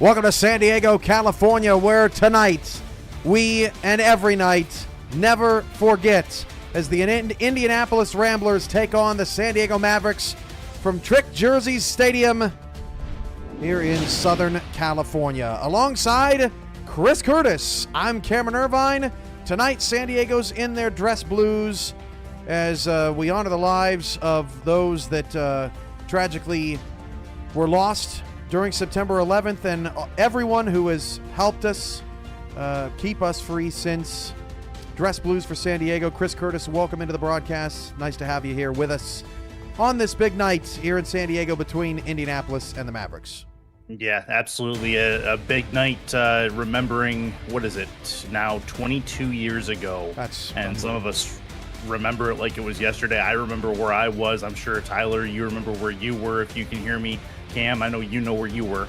Welcome to San Diego, California, where tonight, we and every night, never forget as the Indianapolis Ramblers take on the San Diego Mavericks from Trick Jersey Stadium here in Southern California. Alongside Chris Curtis, I'm Cameron Irvine. Tonight, San Diego's in their dress blues as we honor the lives of those that tragically were lost during September 11th, and everyone who has helped us keep us free since. Dress Blues for San Diego. Chris Curtis, welcome into the broadcast. Nice to have you here with us on this big night here in San Diego between Indianapolis and the Mavericks. Yeah, absolutely. A big night, remembering, what is it, now 22 years ago. And some of us remember it like it was yesterday. I remember where I was. I'm sure, Tyler, you remember where you were, if you can hear me. Cam, I know you know where you were.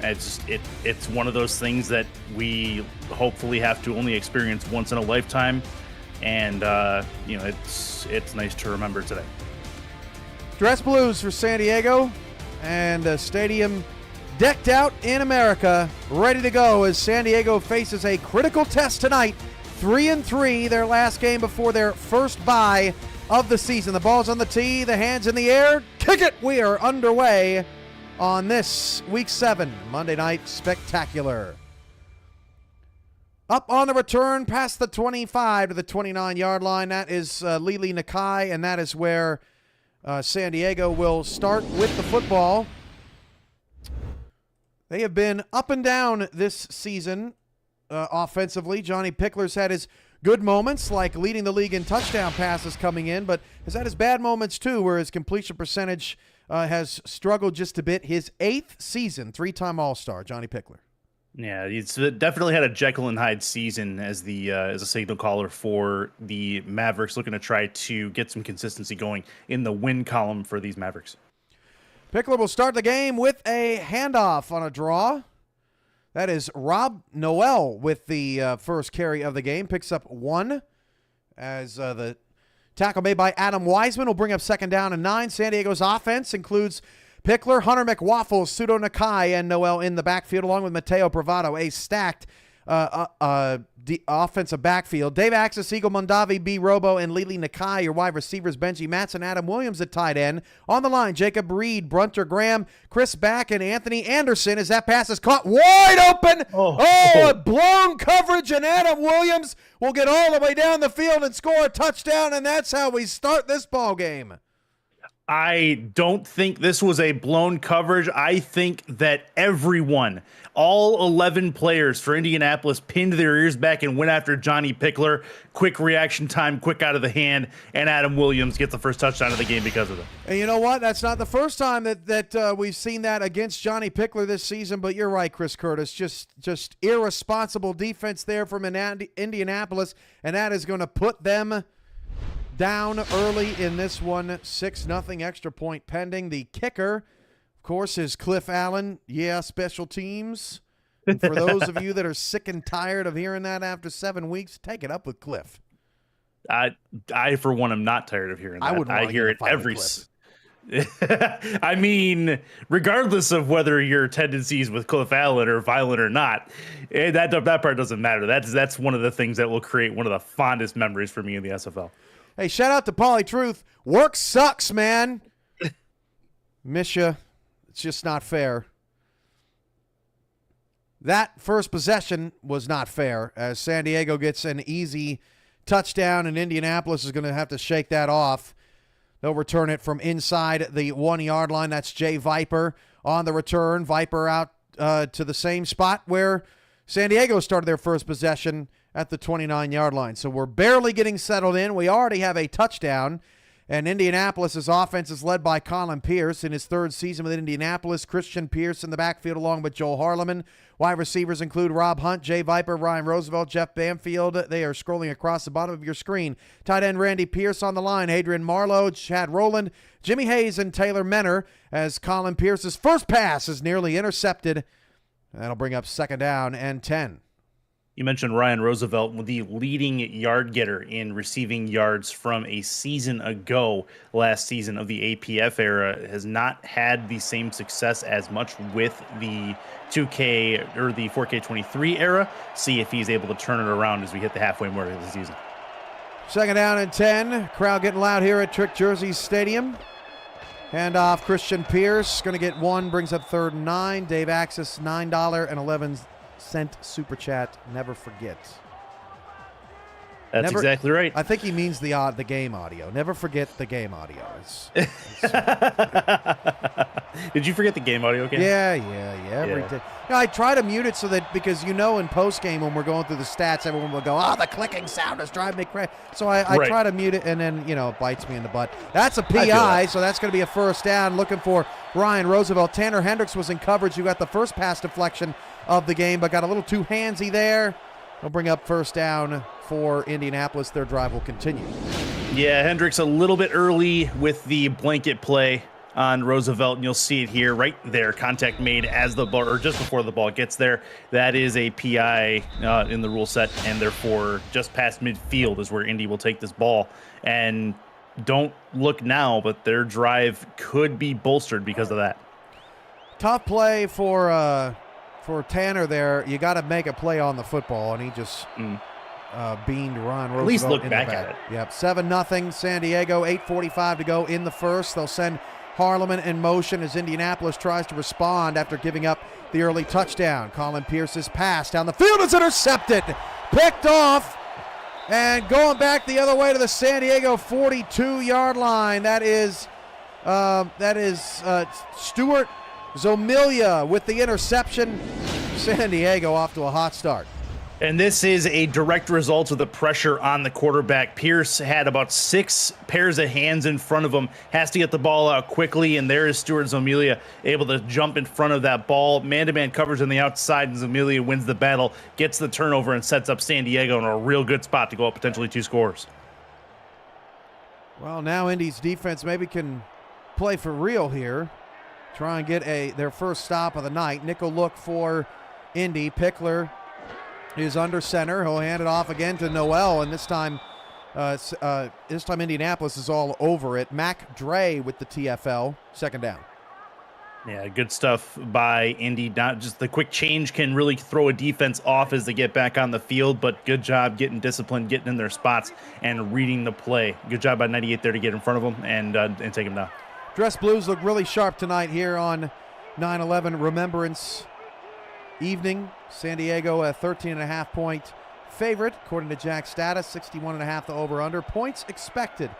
It's one of those things that we hopefully have to only experience once in a lifetime, and it's nice to remember today. Dress Blues for San Diego, and a stadium decked out in America, ready to go as San Diego faces a critical test tonight. 3-3, their last game before their first bye of the season. The ball's on the tee, the hands in the air. Kick it! We are underway on this Week 7 Monday Night Spectacular. Up on the return past the 25 to the 29-yard line. That is Lili Nakai, and that is where San Diego will start with the football. They have been up and down this season offensively. Johnny Pickler's had his good moments, like leading the league in touchdown passes coming in, but has had his bad moments too, where his completion percentage has struggled just a bit. His 8th season, 3-time All-Star, Johnny Pickler. Yeah, he's definitely had a Jekyll and Hyde season as a signal caller for the Mavericks, looking to try to get some consistency going in the win column for these Mavericks. Pickler will start the game with a handoff on a draw. That is Rob Noel with the first carry of the game. Picks up 1 as the tackle made by Adam Wiseman will bring up 2nd down and 9. San Diego's offense includes Pickler, Hunter McWaffle, Pseudo Nakai, and Noel in the backfield, along with Mateo Bravado, a stacked offensive backfield. Dave Axis, Eagle Mondavi, B. Robo, and Lili Nakai, your wide receivers, Benji Matson, Adam Williams at tight end. On the line, Jacob Reed, Brunter Graham, Chris Back, and Anthony Anderson as that pass is caught wide open. A blown coverage, and Adam Williams will get all the way down the field and score a touchdown, and that's how we start this ball game. I don't think this was a blown coverage. I think that everyone, all 11 players for Indianapolis, pinned their ears back and went after Johnny Pickler. Quick reaction time, quick out of the hand, and Adam Williams gets the first touchdown of the game because of it. And you know what? That's not the first time that we've seen that against Johnny Pickler this season, but you're right, Chris Curtis. Just irresponsible defense there from Indianapolis, and that is going to put them down early in this one. 6-0 extra point pending. The kicker, of course, is Cliff Allen. Yeah, special teams. And for those of you that are sick and tired of hearing that after 7 weeks, take it up with Cliff. I for one, am not tired of hearing that. I hear it every. I mean, regardless of whether your tendencies with Cliff Allen are violent or not, that part doesn't matter. That's one of the things that will create one of the fondest memories for me in the SFL. Hey, shout out to Pauly Truth. Work sucks, man. Miss ya. It's just not fair. That first possession was not fair, as San Diego gets an easy touchdown, and Indianapolis is going to have to shake that off. They'll return it from inside the 1-yard line. That's Jay Viper on the return. Viper out to the same spot where San Diego started their first possession at the 29-yard line. So we're barely getting settled in. We already have a touchdown, and Indianapolis' offense is led by Colin Pierce in his 3rd season with Indianapolis. Christian Pierce in the backfield along with Joel Harleman. Wide receivers include Rob Hunt, Jay Viper, Ryan Roosevelt, Jeff Banfield. They are scrolling across the bottom of your screen. Tight end Randy Pierce on the line. Adrian Marlowe, Chad Rowland, Jimmy Hayes, and Taylor Menner as Colin Pierce's first pass is nearly intercepted. That'll bring up 2nd down and 10. You mentioned Ryan Roosevelt, the leading yard getter in receiving yards from a season ago, last season of the APF era, has not had the same success as much with the 2K or the 4K23 era. See if he's able to turn it around as we hit the halfway mark of the season. Second down and 10. Crowd getting loud here at Trick Jersey Stadium. Handoff, Christian Pierce. Going to get one, brings up 3rd and 9. Dave Axis, $9.11 super chat. Never forget. That's exactly right. I think he means the game audio. Never forget the game audio. Did you forget the game audio again? Yeah. Every day. I try to mute it so that, because in postgame when we're going through the stats, everyone will go, the clicking sound is driving me crazy. So I try to mute it, and then, it bites me in the butt. That's a PI, so that's going to be a first down. Looking for Ryan Roosevelt. Tanner Hendricks was in coverage. You got the first pass deflection of the game, but got a little too handsy there. They'll bring up first down for Indianapolis. Their drive will continue. Yeah, Hendricks a little bit early with the blanket play on Roosevelt, and you'll see it here right there. Contact made as the ball, or just before the ball gets there. That is a PI in the rule set, and therefore just past midfield is where Indy will take this ball. And don't look now, but their drive could be bolstered because of that. Tough play for Tanner there. You got to make a play on the football, and he just beamed Ron Roosevelt. At least look back at it. Yep, 7-0 San Diego, 8:45 to go in the first. They'll send Harleman in motion as Indianapolis tries to respond after giving up the early touchdown. Colin Pierce's pass down the field is intercepted, picked off, and going back the other way to the San Diego 42-yard line. That is Stuart Zomilia with the interception. San Diego off to a hot start. And this is a direct result of the pressure on the quarterback. Pierce had about 6 pairs of hands in front of him, has to get the ball out quickly, and there is Stuart Zomilia able to jump in front of that ball. Man-to-man coverage on the outside, and Zomilia wins the battle, gets the turnover, and sets up San Diego in a real good spot to go up potentially 2 scores. Well, now Indy's defense maybe can play for real here. Try and get their first stop of the night. Nickel look for Indy. Pickler is under center. He'll hand it off again to Noel, and this time Indianapolis is all over it. Mac Dre with the TFL. Second down. Yeah, good stuff by Indy. Not just the quick change can really throw a defense off as they get back on the field, but good job getting disciplined, getting in their spots, and reading the play. Good job by 98 there to get in front of them and take them down. Dress Blues look really sharp tonight here on 9/11 Remembrance evening. San Diego a 13.5-point favorite according to Jack Status. 61.5 the over-under. Points expected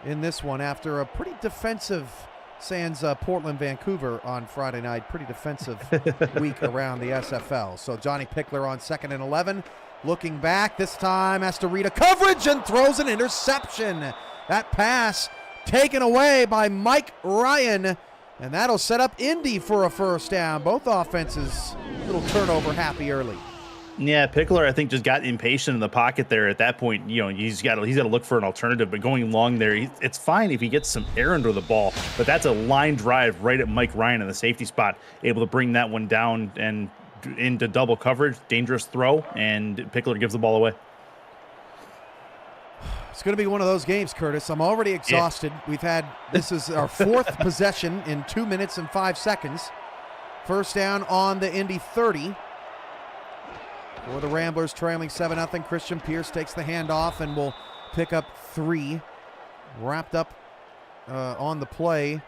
in this one after a pretty defensive sans Portland Vancouver on Friday night. Pretty defensive week around the SFL. So Johnny Pickler on 2nd and 11, looking back. This time has to read a coverage and throws an interception. That pass taken away by Mike Ryan, and that'll set up Indy for a first down. Both offenses a little turnover happy early. Yeah, Pickler, I think, just got impatient in the pocket there. At that point, he's got to look for an alternative. But going long there, it's fine if he gets some air under the ball. But that's a line drive right at Mike Ryan in the safety spot, able to bring that one down and into double coverage. Dangerous throw, and Pickler gives the ball away. It's going to be one of those games, Curtis. I'm already exhausted. Yeah. This is our 4th possession in 2 minutes and 5 seconds. First down on the Indy 30. For the Ramblers, trailing 7-0. Christian Pierce takes the handoff and will pick up 3. Wrapped up on the play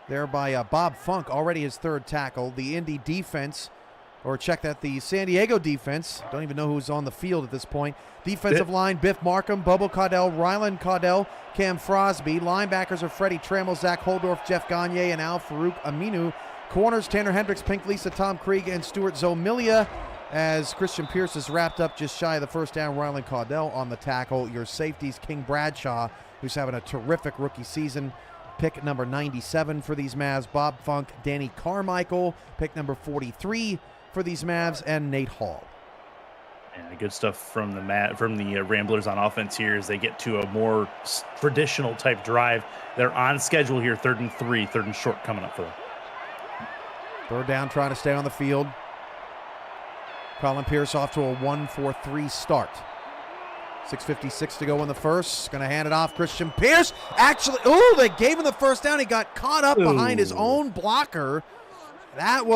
there by Bob Funk, already his 3rd tackle. The Indy defense, or check that, the San Diego defense, don't even know who's on the field at this point. Defensive line, Biff Markham, Bubble Caudell, Ryland Caudell, Cam Frosby. Linebackers are Freddie Trammell, Zach Holdorf, Jeff Gagne, and Al Farouk Aminu. Corners, Tanner Hendricks, Pink Lisa, Tom Krieg, and Stuart Zomilia. As Christian Pierce is wrapped up just shy of the first down, Ryland Caudell on the tackle. Your safeties, King Bradshaw, who's having a terrific rookie season. Pick number 97 for these Mavs. Bob Funk, Danny Carmichael, pick number 43 for these Mavs, and Nate Hall. Yeah, good stuff from the Ramblers on offense here as they get to a more traditional type drive. They're on schedule here, 3rd and 3, 3rd and short coming up for them. 3rd down, trying to stay on the field. Colin Pierce off to a 1-4-3 start. 6:56 to go in the first. Going to hand it off. Christian Pierce. Actually, they gave him the first down. He got caught up behind his own blocker. That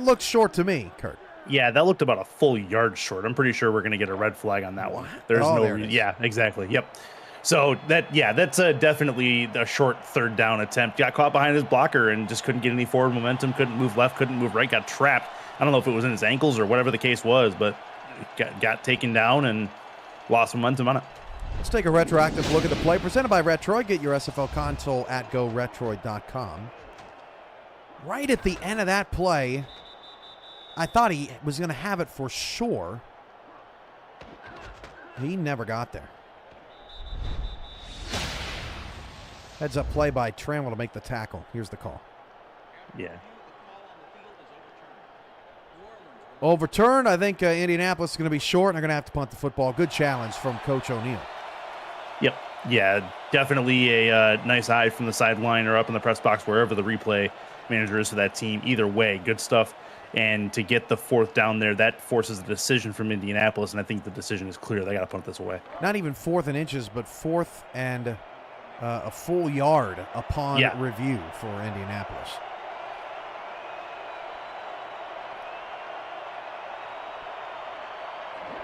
looked short to me, Kurt. Yeah, that looked about a full yard short. I'm pretty sure we're going to get a red flag on that one. There's no reason. Yeah, exactly. Yep. So that's definitely a short third down attempt. Got caught behind his blocker and just couldn't get any forward momentum. Couldn't move left. Couldn't move right. Got trapped. I don't know if it was in his ankles or whatever the case was, but got taken down and lost momentum on it. Let's take a retroactive look at the play presented by Retroid. Get your SFL console at GoRetroid.com. Right at the end of that play, I thought he was going to have it for sure. He never got there. Heads up play by Trammell to make the tackle. Here's the call. Yeah. Overturned. I think Indianapolis is going to be short, and they're going to have to punt the football. Good challenge from Coach O'Neill. Yep. Yeah, definitely a nice eye from the sideline or up in the press box, wherever the replay manager is for that team. Either way, good stuff. And to get the fourth down there, that forces a decision from Indianapolis, and I think the decision is clear. They got to punt this away. Not even 4th and inches, but 4th and a full yard upon review for Indianapolis.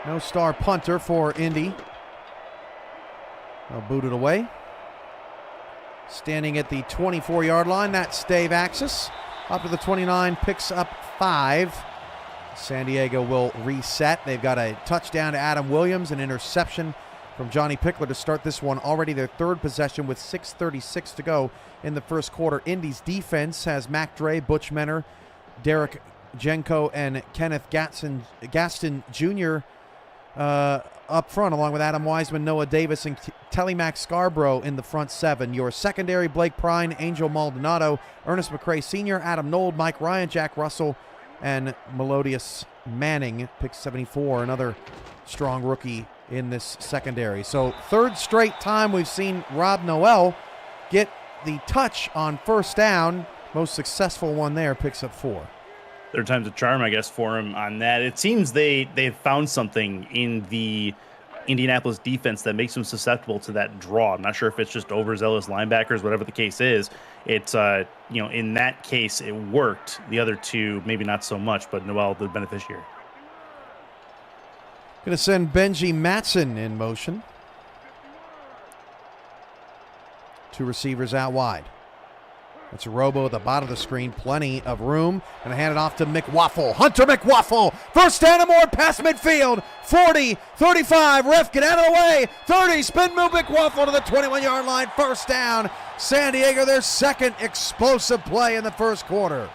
No star punter for Indy. They'll boot it away. Standing at the 24-yard line, that's Dave Axis. Up to the 29, picks up 5. San Diego will reset. They've got a touchdown to Adam Williams, an interception from Johnny Pickler to start this one. Already their third possession with 6:36 to go in the first quarter. Indy's defense has Mac Dre, Butch Menor, Derek Jenko, and Kenneth Gaston Jr. Up front, along with Adam Wiseman, Noah Davis, and Telemac Scarborough in the front 7. Your secondary, Blake Prine, Angel Maldonado, Ernest McCray Sr., Adam Nold, Mike Ryan, Jack Russell, and Melodious Manning, pick 74, another strong rookie in this secondary. So third straight time we've seen Rob Noel get the touch on first down. Most successful one there, picks up 4. Third time's a charm, I guess, for him on that. It seems they've found something in the Indianapolis defense that makes them susceptible to that draw. I'm not sure if it's just overzealous linebackers, whatever the case is. It's, in that case, it worked. The other two, maybe not so much, but Noel, the beneficiary. Going to send Benji Matson in motion. 2 receivers out wide. It's a robo at the bottom of the screen. Plenty of room. Going to hand it off to McWaffle. Hunter McWaffle. First down and more past midfield. 40, 35. Ref, get out of the way. 30. Spin move McWaffle to the 21-yard line. First down. San Diego, their second explosive play in the first quarter.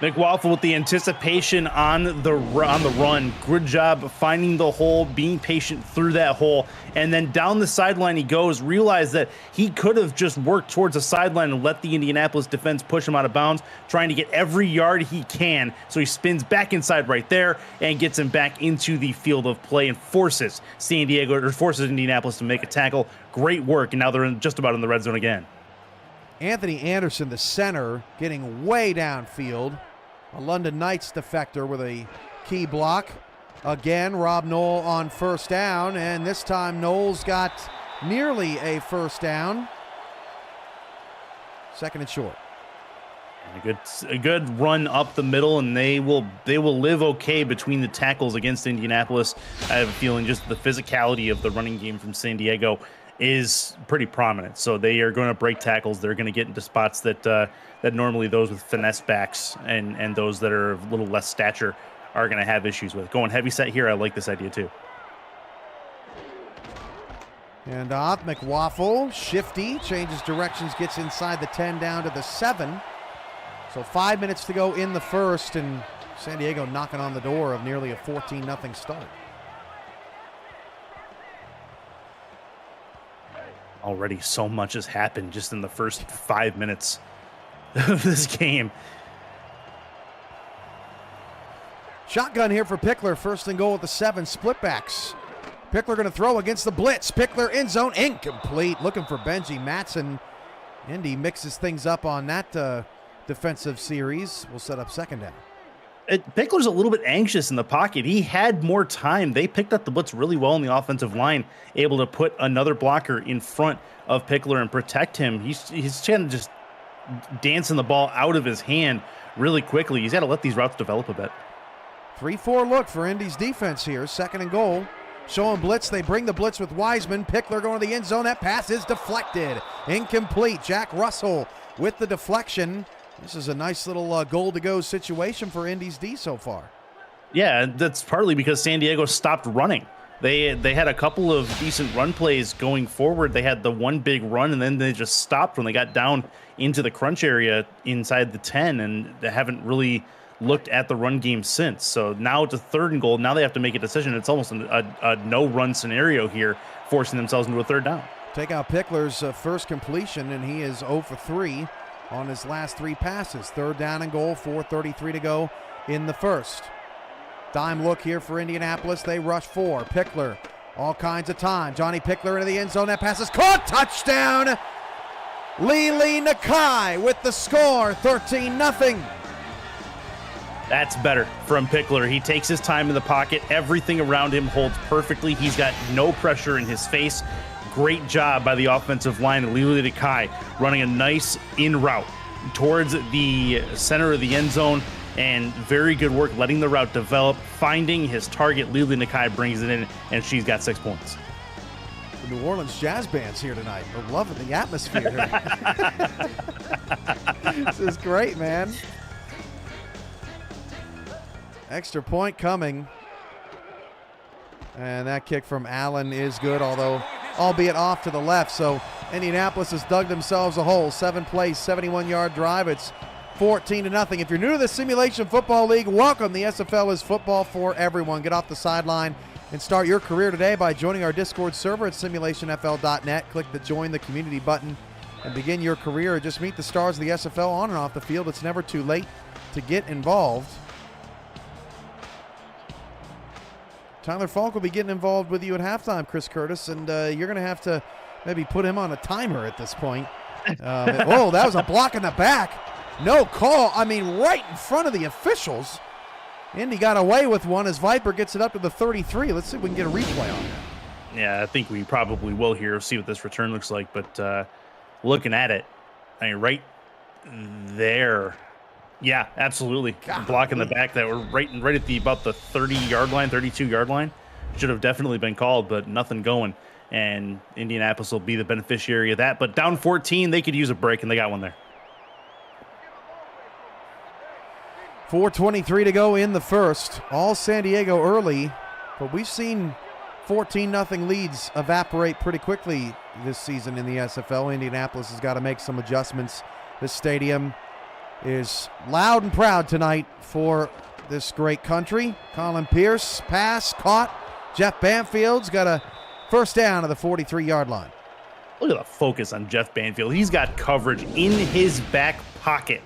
McWaffle with the anticipation on the run. Good job finding the hole, being patient through that hole, and then down the sideline he goes. Realized that he could have just worked towards the sideline and let the Indianapolis defense push him out of bounds, trying to get every yard he can. So he spins back inside right there and gets him back into the field of play and forces Indianapolis to make a tackle. Great work, and now they're just about in the red zone again. Anthony Anderson, the center, getting way downfield. A London Knights defector with a key block. Again, Rob Knoll on first down, and this time Knowles got nearly a first down. Second and short. A good run up the middle, and they will live okay between the tackles against Indianapolis. I have a feeling just the physicality of the running game from San Diego is pretty prominent. So they are going to break tackles. They're going to get into spots that normally those with finesse backs and those that are a little less stature are going to have issues with. Going heavy set here, I like this idea too. And off, McWaffle, shifty, changes directions, gets inside the 10 down to the 7. So 5 minutes to go in the first, and San Diego knocking on the door of nearly a 14-0 start. Already so much has happened just in the first 5 minutes of this game. Shotgun here for Pickler. First and goal at the 7. Splitbacks. Pickler going to throw against the blitz. Pickler in zone. Incomplete. Looking for Benji Matson. Indy mixes things up on that defensive series. We'll set up second down. Pickler's a little bit anxious in the pocket. He had more time. They picked up the blitz really well in the offensive line, able to put another blocker in front of Pickler and protect him. He's trying to just dancing the ball out of his hand really quickly. He's got to let these routes develop a bit. 3-4 look for Indy's defense here. 2nd and goal. Showing blitz. They bring the blitz with Wiseman. Pickler going to the end zone. That pass is deflected. Incomplete. Jack Russell with the deflection. This is a nice little goal-to-go situation for Indy's D so far. Yeah, that's partly because San Diego stopped running. They had a couple of decent run plays going forward. They had the one big run, and then they just stopped when they got down into the crunch area inside the 10, and they haven't really looked at the run game since. So now it's a 3rd and goal. Now they have to make a decision. It's almost a no-run scenario here, forcing themselves into a 3rd down. Take out Pickler's first completion, and he is 0 for 3 on his last 3 passes. 3rd down and goal, 4:33 to go in the first. Dime look here for Indianapolis. They rush 4. Pickler, all kinds of time. Johnny Pickler into the end zone. That pass is caught. Touchdown! Lili Nakai with the score, 13-0. That's better from Pickler. He takes his time in the pocket. Everything around him holds perfectly. He's got no pressure in his face. Great job by the offensive line. Lili Nakai running a nice in route towards the center of the end zone, and very good work letting the route develop, finding his target. Lili Nakai brings it in, and she's got 6 points. The New Orleans Jazz Band's here tonight. We're loving the atmosphere here. This is great, man. Extra point coming. And that kick from Allen is good, although albeit off to the left. So Indianapolis has dug themselves a hole. 7-play, 71-yard drive. It's 14-0. If you're new to the Simulation Football League, welcome. The SFL is football for everyone. Get off the sideline and start your career today by joining our Discord server at simulationfl.net. Click the Join the Community button and begin your career, or just meet the stars of the SFL on and off the field. It's never too late to get involved. Tyler Falk will be getting involved with you at halftime, Chris Curtis, and you're going to have to maybe put him on a timer at this point. Oh, that was a block in the back. No call. I mean, right in front of the officials. Indy got away with one as Viper gets it up to the 33. Let's see if we can get a replay on that. Yeah, I think we probably will here. See what this return looks like. But looking at it, I mean, right there. Yeah, absolutely. Block in the back that were right at about the 30-yard line, 32-yard line. Should have definitely been called, but nothing going. And Indianapolis will be the beneficiary of that. But down 14, they could use a break, and they got one there. 4:23 to go in the first. All San Diego early, but we've seen 14-0 leads evaporate pretty quickly this season in the SFL. Indianapolis has got to make some adjustments. This stadium is loud and proud tonight for this great country. Colin Pierce, pass, caught. Jeff Banfield's got a first down at the 43-yard line. Look at the focus on Jeff Banfield. He's got coverage in his back pocket,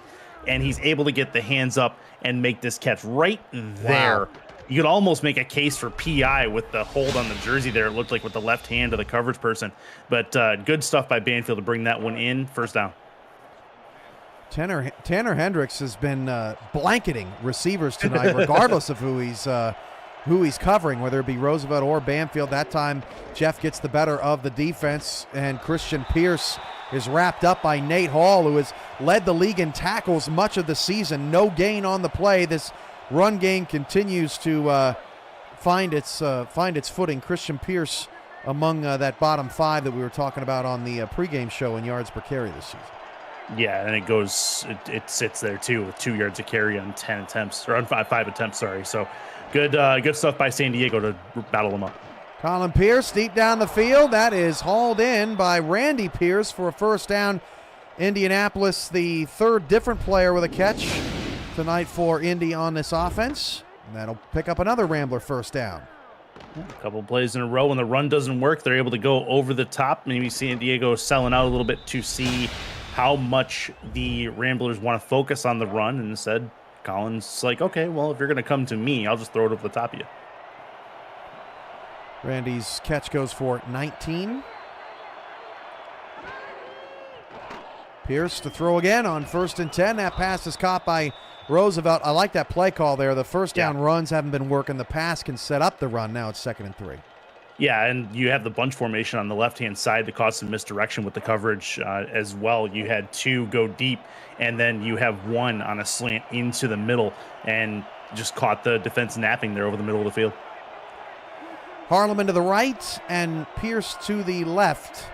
and he's able to get the hands up and make this catch right there. Wow. You could almost make a case for PI with the hold on the jersey there. It looked like with the left hand of the coverage person. But good stuff by Banfield to bring that one in. First down. Tanner Hendricks has been blanketing receivers tonight, regardless of who he's covering, whether it be Roosevelt or Banfield. That time, Jeff gets the better of the defense, and Christian Pierce is wrapped up by Nate Hall, who has led the league in tackles much of the season. No gain on the play. This run game continues to find its footing. Christian Pierce among that bottom 5 that we were talking about on the pregame show in yards per carry this season. Yeah, and it sits there too with 2 yards a carry on 10 attempts, or on five attempts. Sorry. So good stuff by San Diego to battle them up. Colin Pierce deep down the field. That is hauled in by Randy Pierce for a first down. Indianapolis, the third different player with a catch tonight for Indy on this offense. And that'll pick up another Rambler first down. A couple of plays in a row. When the run doesn't work, they're able to go over the top. Maybe San Diego selling out a little bit to see how much the Ramblers want to focus on the run. And instead, Colin's like, okay, well, if you're going to come to me, I'll just throw it over the top of you. Randy's catch goes for 19. Pierce to throw again on 1st and 10. That pass is caught by Roosevelt. I like that play call there. The first down runs haven't been working. The pass can set up the run. Now it's 2nd and 3. Yeah, and you have the bunch formation on the left-hand side that caused some misdirection with the coverage as well. You had 2 go deep, and then you have 1 on a slant into the middle, and just caught the defense napping there over the middle of the field. Harleman to the right, and Pierce to the left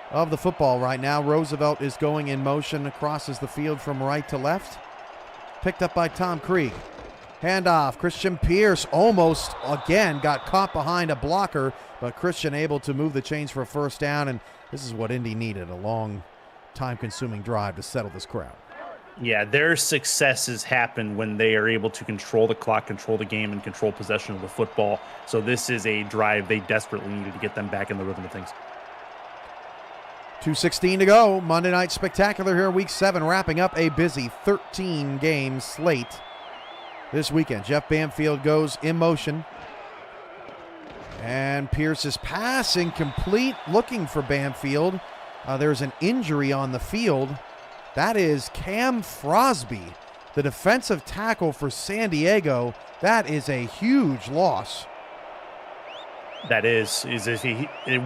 of the football right now. Roosevelt is going in motion, crosses the field from right to left. Picked up by Tom Krieg. Handoff, Christian Pierce almost again got caught behind a blocker, but Christian able to move the chains for a first down, and this is what Indy needed, a long, time-consuming drive to settle this crowd. Yeah, their successes happen when they are able to control the clock, control the game, and control possession of the football. So this is a drive they desperately needed to get them back in the rhythm of things. 2:16 to go. Monday Night Spectacular here in Week 7, wrapping up a busy 13-game slate this weekend. Jeff Bamfield goes in motion. And Pierce's pass incomplete, looking for Bamfield. There's an injury on the field. That is Cam Frosby, the defensive tackle for San Diego. That is a huge loss. That is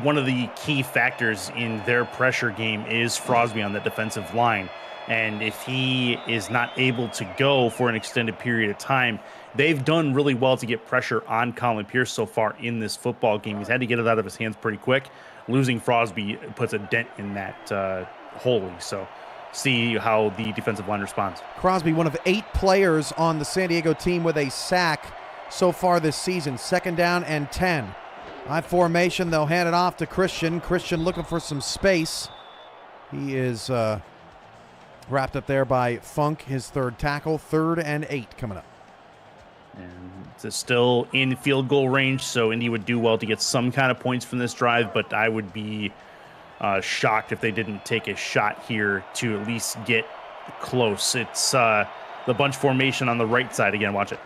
one of the key factors in their pressure game is Frosby on that defensive line. And if he is not able to go for an extended period of time, they've done really well to get pressure on Colin Pierce so far in this football game. He's had to get it out of his hands pretty quick. Losing Frosby puts a dent in that wholly. So see how the defensive line responds. Crosby, one of 8 players on the San Diego team with a sack so far this season. 2nd down and 10. High formation, they'll hand it off to Christian. Christian looking for some space. He is wrapped up there by Funk, his 3rd tackle. 3rd and 8 coming up. And it's still in field goal range, so Indy would do well to get some kind of points from this drive, but I would be shocked if they didn't take a shot here to at least get close. It's the bunch formation on the right side again. Watch it.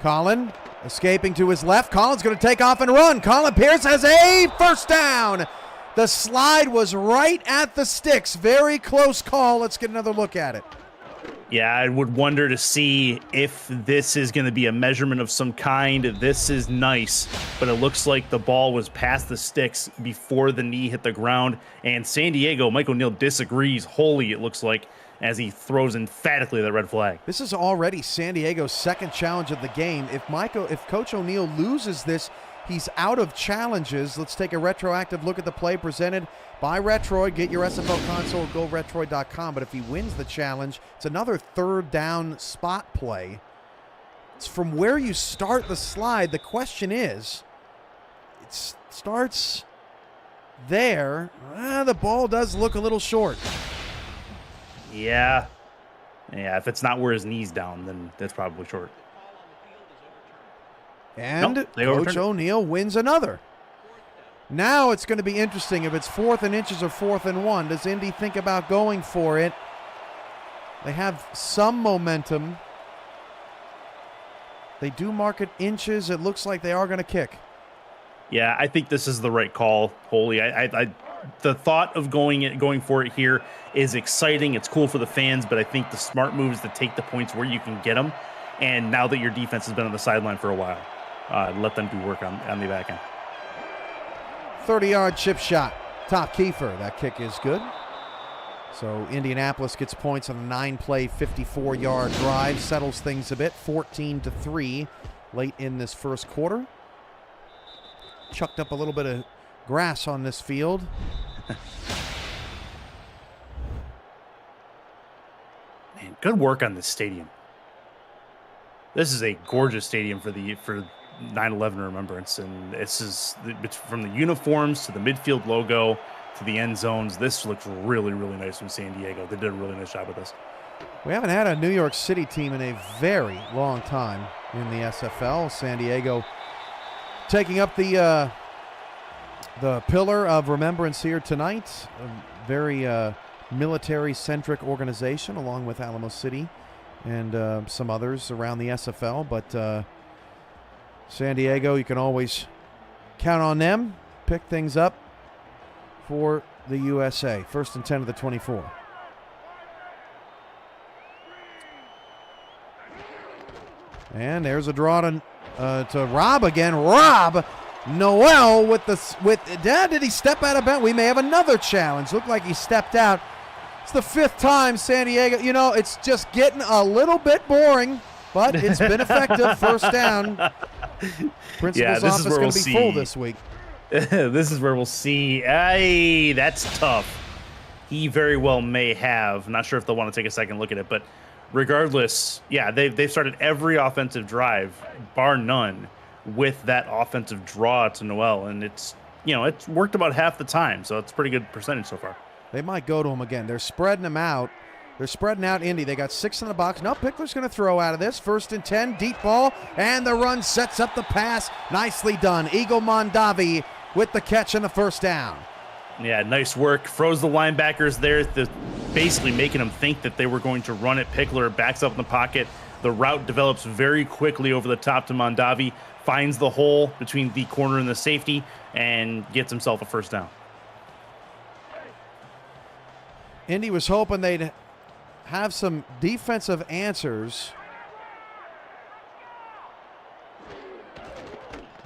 Colin escaping to his left. Colin's going to take off and run. Colin Pierce has a first down. The slide was right at the sticks. Very close call. Let's get another look at it. Yeah, I would wonder to see if this is going to be a measurement of some kind. This is nice, but it looks like the ball was past the sticks before the knee hit the ground. And San Diego, Mike O'Neill disagrees wholly, it looks like, as he throws emphatically the red flag. This is already San Diego's 2nd challenge of the game. If Coach O'Neill loses this, he's out of challenges. Let's take a retroactive look at the play presented by Retroid. Get your SFL console at goretroid.com. But if he wins the challenge, it's another 3rd down spot play. It's from where you start the slide. The question is, it starts there. The ball does look a little short. Yeah, if it's not where his knee's down, then that's probably short. And Coach O'Neill wins another. Now it's going to be interesting if it's 4th and inches or 4th and 1. Does Indy think about going for it? They have some momentum. They do mark it inches. It looks like they are going to kick. Yeah, I think this is the right call, Holy. The thought of going for it here is exciting. It's cool for the fans, but I think the smart move is to take the points where you can get them. And now that your defense has been on the sideline for a while, let them do work on the back end. 30-yard chip shot. Top Kiefer. That kick is good. So Indianapolis gets points on a 9-play, 54-yard drive. Settles things a bit. 14-3 late in this first quarter. Chucked up a little bit of grass on this field. Man, good work on this stadium. This is a gorgeous stadium for 9/11 remembrance, and this is from the uniforms to the midfield logo to the end zones. This looks really, really nice from San Diego. They did a really nice job with this. We haven't had a New York City team in a very long time in the SFL. San Diego taking up the pillar of remembrance here tonight. A very military-centric organization, along with Alamo City and some others around the SFL. But San Diego, you can always count on them. Pick things up for the USA. 1st and 10 of the 24. And there's a draw to Rob again. Rob Noel with did he step out of bounds? We may have another challenge. Looked like he stepped out. It's the 5th time San Diego. You know, it's just getting a little bit boring, but it's been effective. First down. Principal's office is going to be full this week. This is where we'll see. Hey, that's tough. He very well may have. I'm not sure if they'll want to take a second look at it, but regardless, yeah, they've started every offensive drive, bar none, with that offensive draw to Noel, and it's worked about half the time, so it's a pretty good percentage so far. They might go to him again. They're spreading him out. They're spreading out Indy. They got 6 in the box. No, Pickler's going to throw out of this. 1st and 10, deep ball, and the run sets up the pass. Nicely done. Eagle Mondavi with the catch and the first down. Yeah, nice work. Froze the linebackers there, basically making them think that they were going to run it. Pickler backs up in the pocket. The route develops very quickly over the top to Mondavi, finds the hole between the corner and the safety, and gets himself a first down. Indy was hoping they'd have some defensive answers.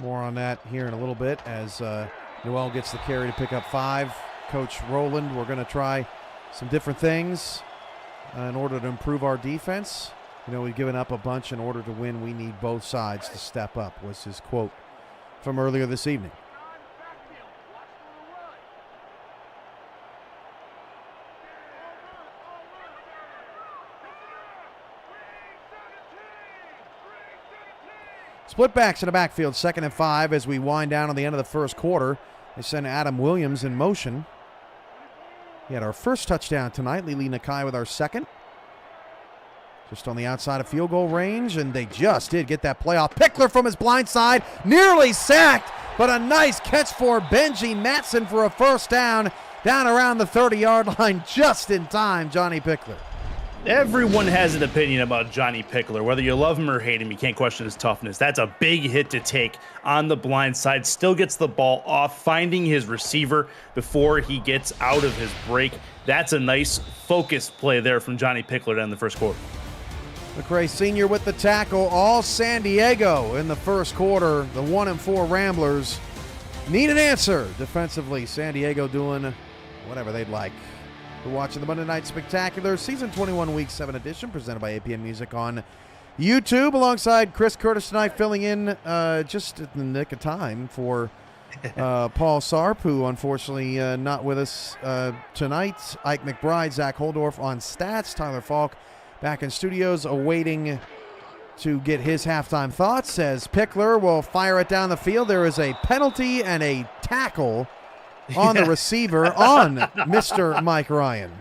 More on that here in a little bit as Noel gets the carry to pick up 5. Coach Rowland, we're going to try some different things in order to improve our defense. You know, we've given up a bunch. In order to win, we need both sides to step up, was his quote from earlier this evening. Split backs in the backfield, 2nd and 5 as we wind down on the end of the first quarter. They send Adam Williams in motion. He had our first touchdown tonight. Lili Nakai with our second. Just on the outside of field goal range, and they just did get that play off. Pickler from his blind side, nearly sacked, but a nice catch for Benji Matson for a first down around the 30-yard line just in time, Johnny Pickler. Everyone has an opinion about Johnny Pickler. Whether you love him or hate him, you can't question his toughness. That's a big hit to take on the blind side. Still gets the ball off, finding his receiver before he gets out of his break. That's a nice focused play there from Johnny Pickler to end the first quarter. McRae Sr. with the tackle. All San Diego in the first quarter. The 1-4 Ramblers need an answer defensively. San Diego doing whatever they'd like. You're watching the Monday Night Spectacular, Season 21, Week 7 edition, presented by APM Music on YouTube, alongside Chris Curtis tonight, filling in just in the nick of time for Paul Sarp, who unfortunately not with us tonight. Ike McBride, Zach Holdorf on stats. Tyler Falk back in studios, awaiting to get his halftime thoughts, as Pickler will fire it down the field. There is a penalty and a tackle on the receiver on Mr. Mike Ryan.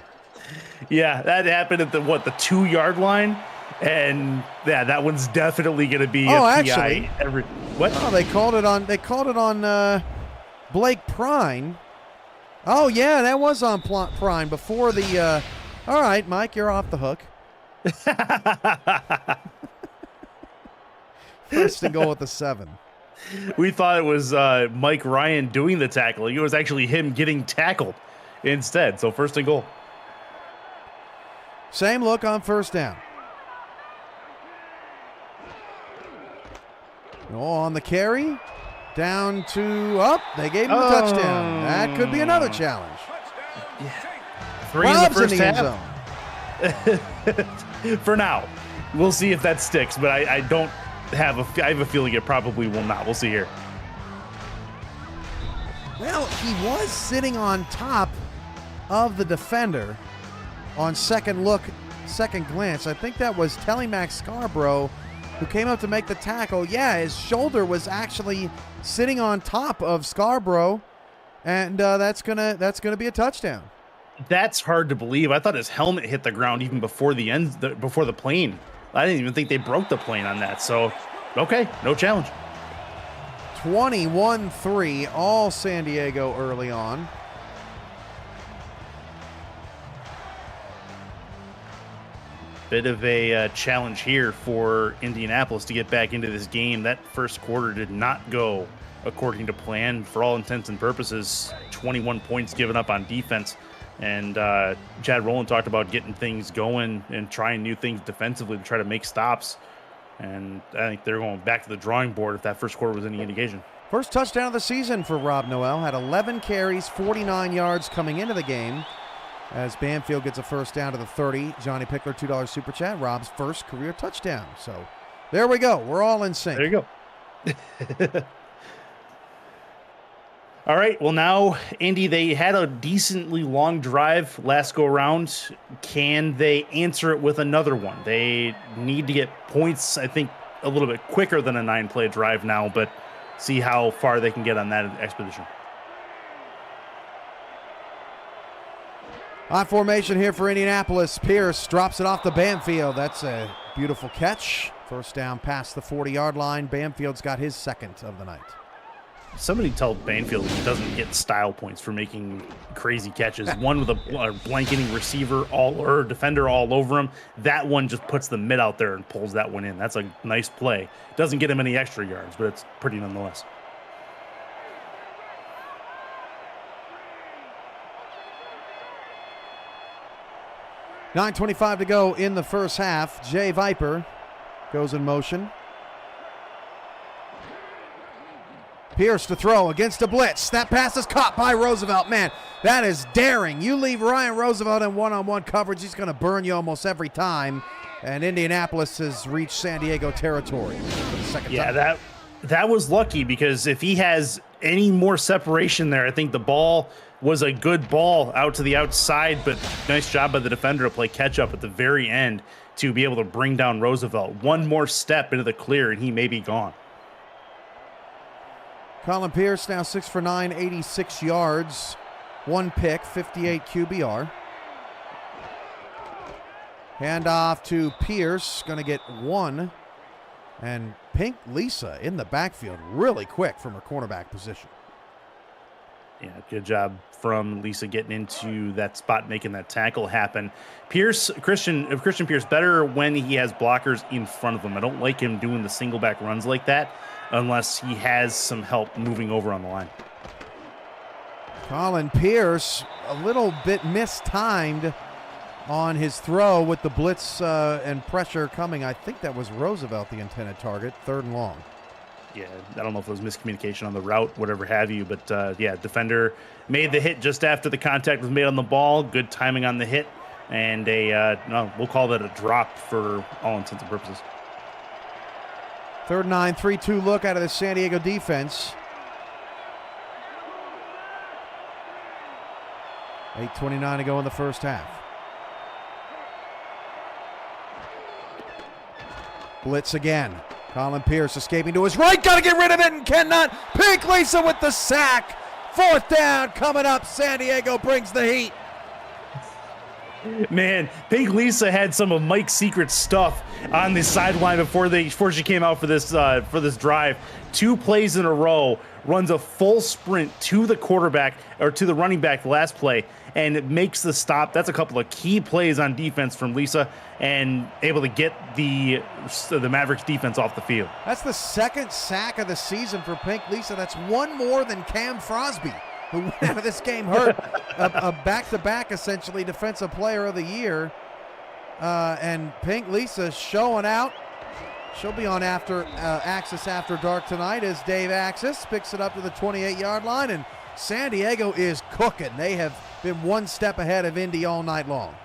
Yeah, that happened at the 2-yard line, and yeah, that one's definitely going to be a PI. What? Oh, they called it on Blake Prine. Oh yeah, that was on Prine before the. All right, Mike, you're off the hook. First and goal with the 7. We thought it was Mike Ryan doing the tackling. It was actually him getting tackled instead. So 1st and goal. Same look on first down. On the carry. Down to up. They gave him a touchdown. That could be another challenge. Yeah. 3 Rob's in the first half. For now. We'll see if that sticks, but I have a feeling it probably will not. We'll see here. Well, he was sitting on top of the defender on second glance. I think that was Telemax Scarborough who came up to make the tackle. Yeah, his shoulder was actually sitting on top of Scarborough, and that's gonna be a touchdown. That's hard to believe. I thought his helmet hit the ground even before before the plane. I didn't even think they broke the plane on that. So, okay, no challenge. 21-3, all San Diego early on. Bit of a challenge here for Indianapolis to get back into this game. That first quarter did not go according to plan. For all intents and purposes, 21 points given up on defense. And Chad Rowland talked about getting things going and trying new things defensively to try to make stops. And I think they're going back to the drawing board if that first quarter was any indication. First touchdown of the season for Rob Noel. Had 11 carries, 49 yards coming into the game. As Banfield gets a first down to the 30. Johnny Pickler, $2 super chat. Rob's first career touchdown. So there we go. We're all in sync. There you go. All right. Well, now, Indy, they had a decently long drive last go around. Can they answer it with another one? They need to get points, I think, a little bit quicker than a 9-play drive now, but see how far they can get on that expedition. On formation here for Indianapolis. Pierce drops it off the Banfield. That's a beautiful catch. First down past the 40-yard line. Banfield's got his second of the night. Somebody tell Banfield he doesn't get style points for making crazy catches. One with a blanketing receiver or defender all over him. That one just puts the mid out there and pulls that one in. That's a nice play. Doesn't get him any extra yards, but it's pretty nonetheless. $9:25 to go in the first half. Jay Viper goes in motion. Pierce to throw against a blitz. That pass is caught by Roosevelt. Man, that is daring. You leave Ryan Roosevelt in one-on-one coverage, he's going to burn you almost every time. And Indianapolis has reached San Diego territory for the second time. That was lucky, because if he has any more separation there, I think the ball was a good ball out to the outside, but nice job by the defender to play catch-up at the very end to be able to bring down Roosevelt. One more step into the clear, and he may be gone. Colin Pierce now 6 for 9, 86 yards, 1 pick, 58 QBR. Handoff to Pierce, going to get 1. And Pink Lisa in the backfield really quick from her cornerback position. Yeah, good job from Lisa getting into that spot, making that tackle happen. Christian Pierce, better when he has blockers in front of him. I don't like him doing the single back runs like that unless he has some help moving over on the line. Colin Pierce, a little bit mistimed on his throw with the blitz and pressure coming. I think that was Roosevelt, the intended target, 3rd and long. Yeah, I don't know if it was miscommunication on the route, whatever have you, but defender made the hit just after the contact was made on the ball. Good timing on the hit, and we'll call that a drop for all intents and purposes. 3rd and 9, 3-2 look out of the San Diego defense. 8:29 to go in the first half. Blitz again. Colin Pierce escaping to his right. Got to get rid of it and cannot. Pink Lisa with the sack. 4th down coming up. San Diego brings the heat. Man, Pink Lisa had some of Mike's secret stuff on the sideline before she came out for this drive. 2 plays in a row, runs a full sprint to the quarterback or to the running back the last play, and it makes the stop. That's a couple of key plays on defense from Lisa, and able to get the Mavericks defense off the field. That's the 2nd sack of the season for Pink Lisa. That's 1 more than Cam Frosby, who went out of this game hurt. A back-to-back, essentially, Defensive Player of the Year. And Pink Lisa showing out. She'll be on Axis After Dark tonight as Dave Axis picks it up to the 28-yard line. And San Diego is cooking. They have been 1 step ahead of Indy all night long.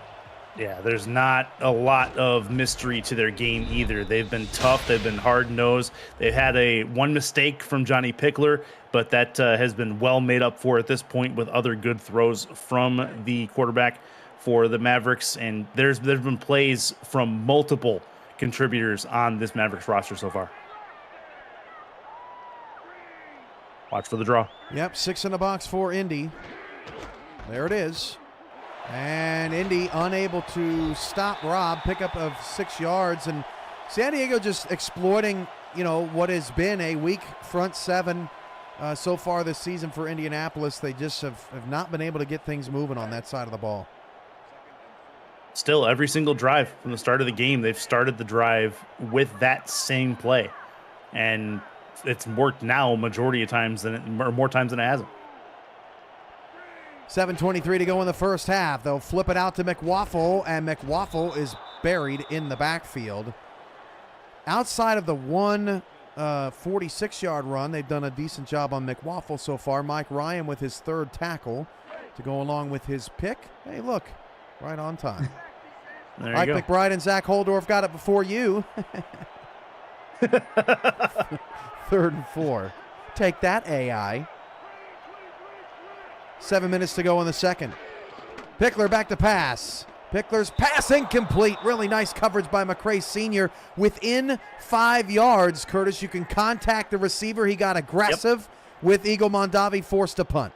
Yeah, there's not a lot of mystery to their game either. They've been tough. They've been hard-nosed. They've had one mistake from Johnny Pickler, but that has been well made up for at this point with other good throws from the quarterback for the Mavericks. And there's been plays from multiple contributors on this Mavericks roster so far. Watch for the draw. Yep, 6 in the box for Indy. There it is. And Indy unable to stop Rob. Pickup of 6 yards. And San Diego just exploiting, what has been a weak front 7 so far this season for Indianapolis. They just have not been able to get things moving on that side of the ball. Still, every single drive from the start of the game, they've started the drive with that same play. And it's worked now majority of times or more times than it hasn't. 7:23 to go in the first half. They'll flip it out to McWaffle, and McWaffle is buried in the backfield. Outside of the 46-yard run, they've done a decent job on McWaffle so far. Mike Ryan with his third tackle to go along with his pick. Hey, look, right on time. Mike McBride and Zach Holdorf got it before you. 3rd and 4. Take that, AI. 7 minutes to go in the second. Pickler back to pass. Pickler's pass incomplete. Really nice coverage by McCray Sr. Within 5 yards, Curtis, you can contact the receiver. He got aggressive with Eagle Mondavi, forced to punt.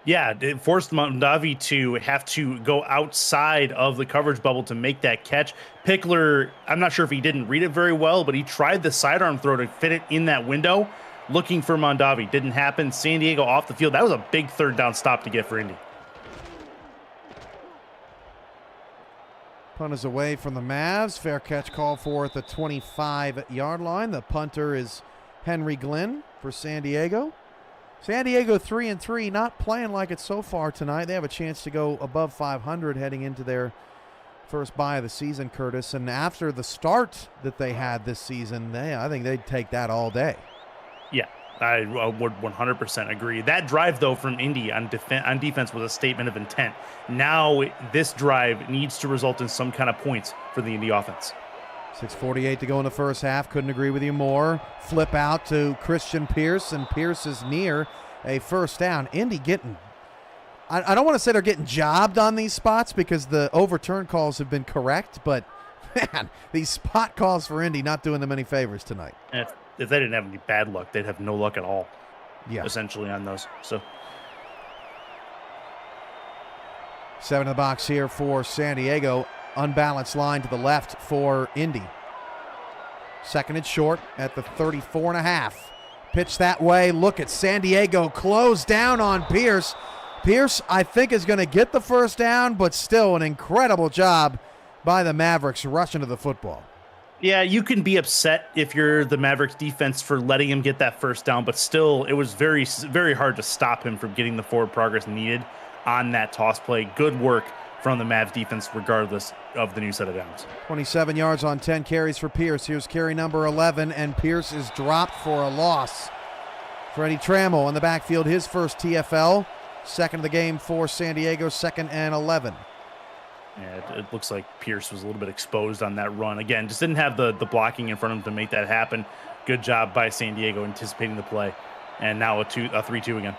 Yeah, it forced Mondavi to have to go outside of the coverage bubble to make that catch. Pickler, I'm not sure if he didn't read it very well, but he tried the sidearm throw to fit it in that window, looking for Mondavi. Didn't happen. San Diego off the field. That was a big third down stop to get for Indy. Punt is away from the Mavs. Fair catch called for at the 25-yard line. The punter is Henry Glenn for San Diego. San Diego 3-3, not playing like it so far tonight. They have a chance to go above 500 heading into their first bye of the season, Curtis. And after the start that they had this season, I think they'd take that all day. Yeah, I would 100% agree. That drive, though, from Indy on defense was a statement of intent. Now this drive needs to result in some kind of points for the Indy offense. 6:48 to go in the first half. Couldn't agree with you more. Flip out to Christian Pierce, and Pierce is near a first down. Indy getting, I don't want to say they're getting jobbed on these spots because the overturn calls have been correct, but man, these spot calls for Indy not doing them any favors tonight. If they didn't have any bad luck, they'd have no luck at all. Yeah, essentially on those. So 7 in the box here for San Diego. Unbalanced line to the left for Indy. Second and short at the 34.5. Pitch that way. Look at San Diego close down on Pierce. Pierce, I think, is going to get the first down, but still an incredible job by the Mavericks rushing to the football. Yeah, you can be upset if you're the Mavericks defense for letting him get that first down, but still it was very, very hard to stop him from getting the forward progress needed on that toss play. Good work from the Mavs defense regardless of the new set of downs. 27 yards on 10 carries for Pierce. Here's carry number 11, and Pierce is dropped for a loss. Freddie Trammell in the backfield, his first TFL. Second of the game for San Diego, 2nd and 11. Yeah, it looks like Pierce was a little bit exposed on that run. Again, just didn't have the blocking in front of him to make that happen. Good job by San Diego anticipating the play. And now a 3-2 again.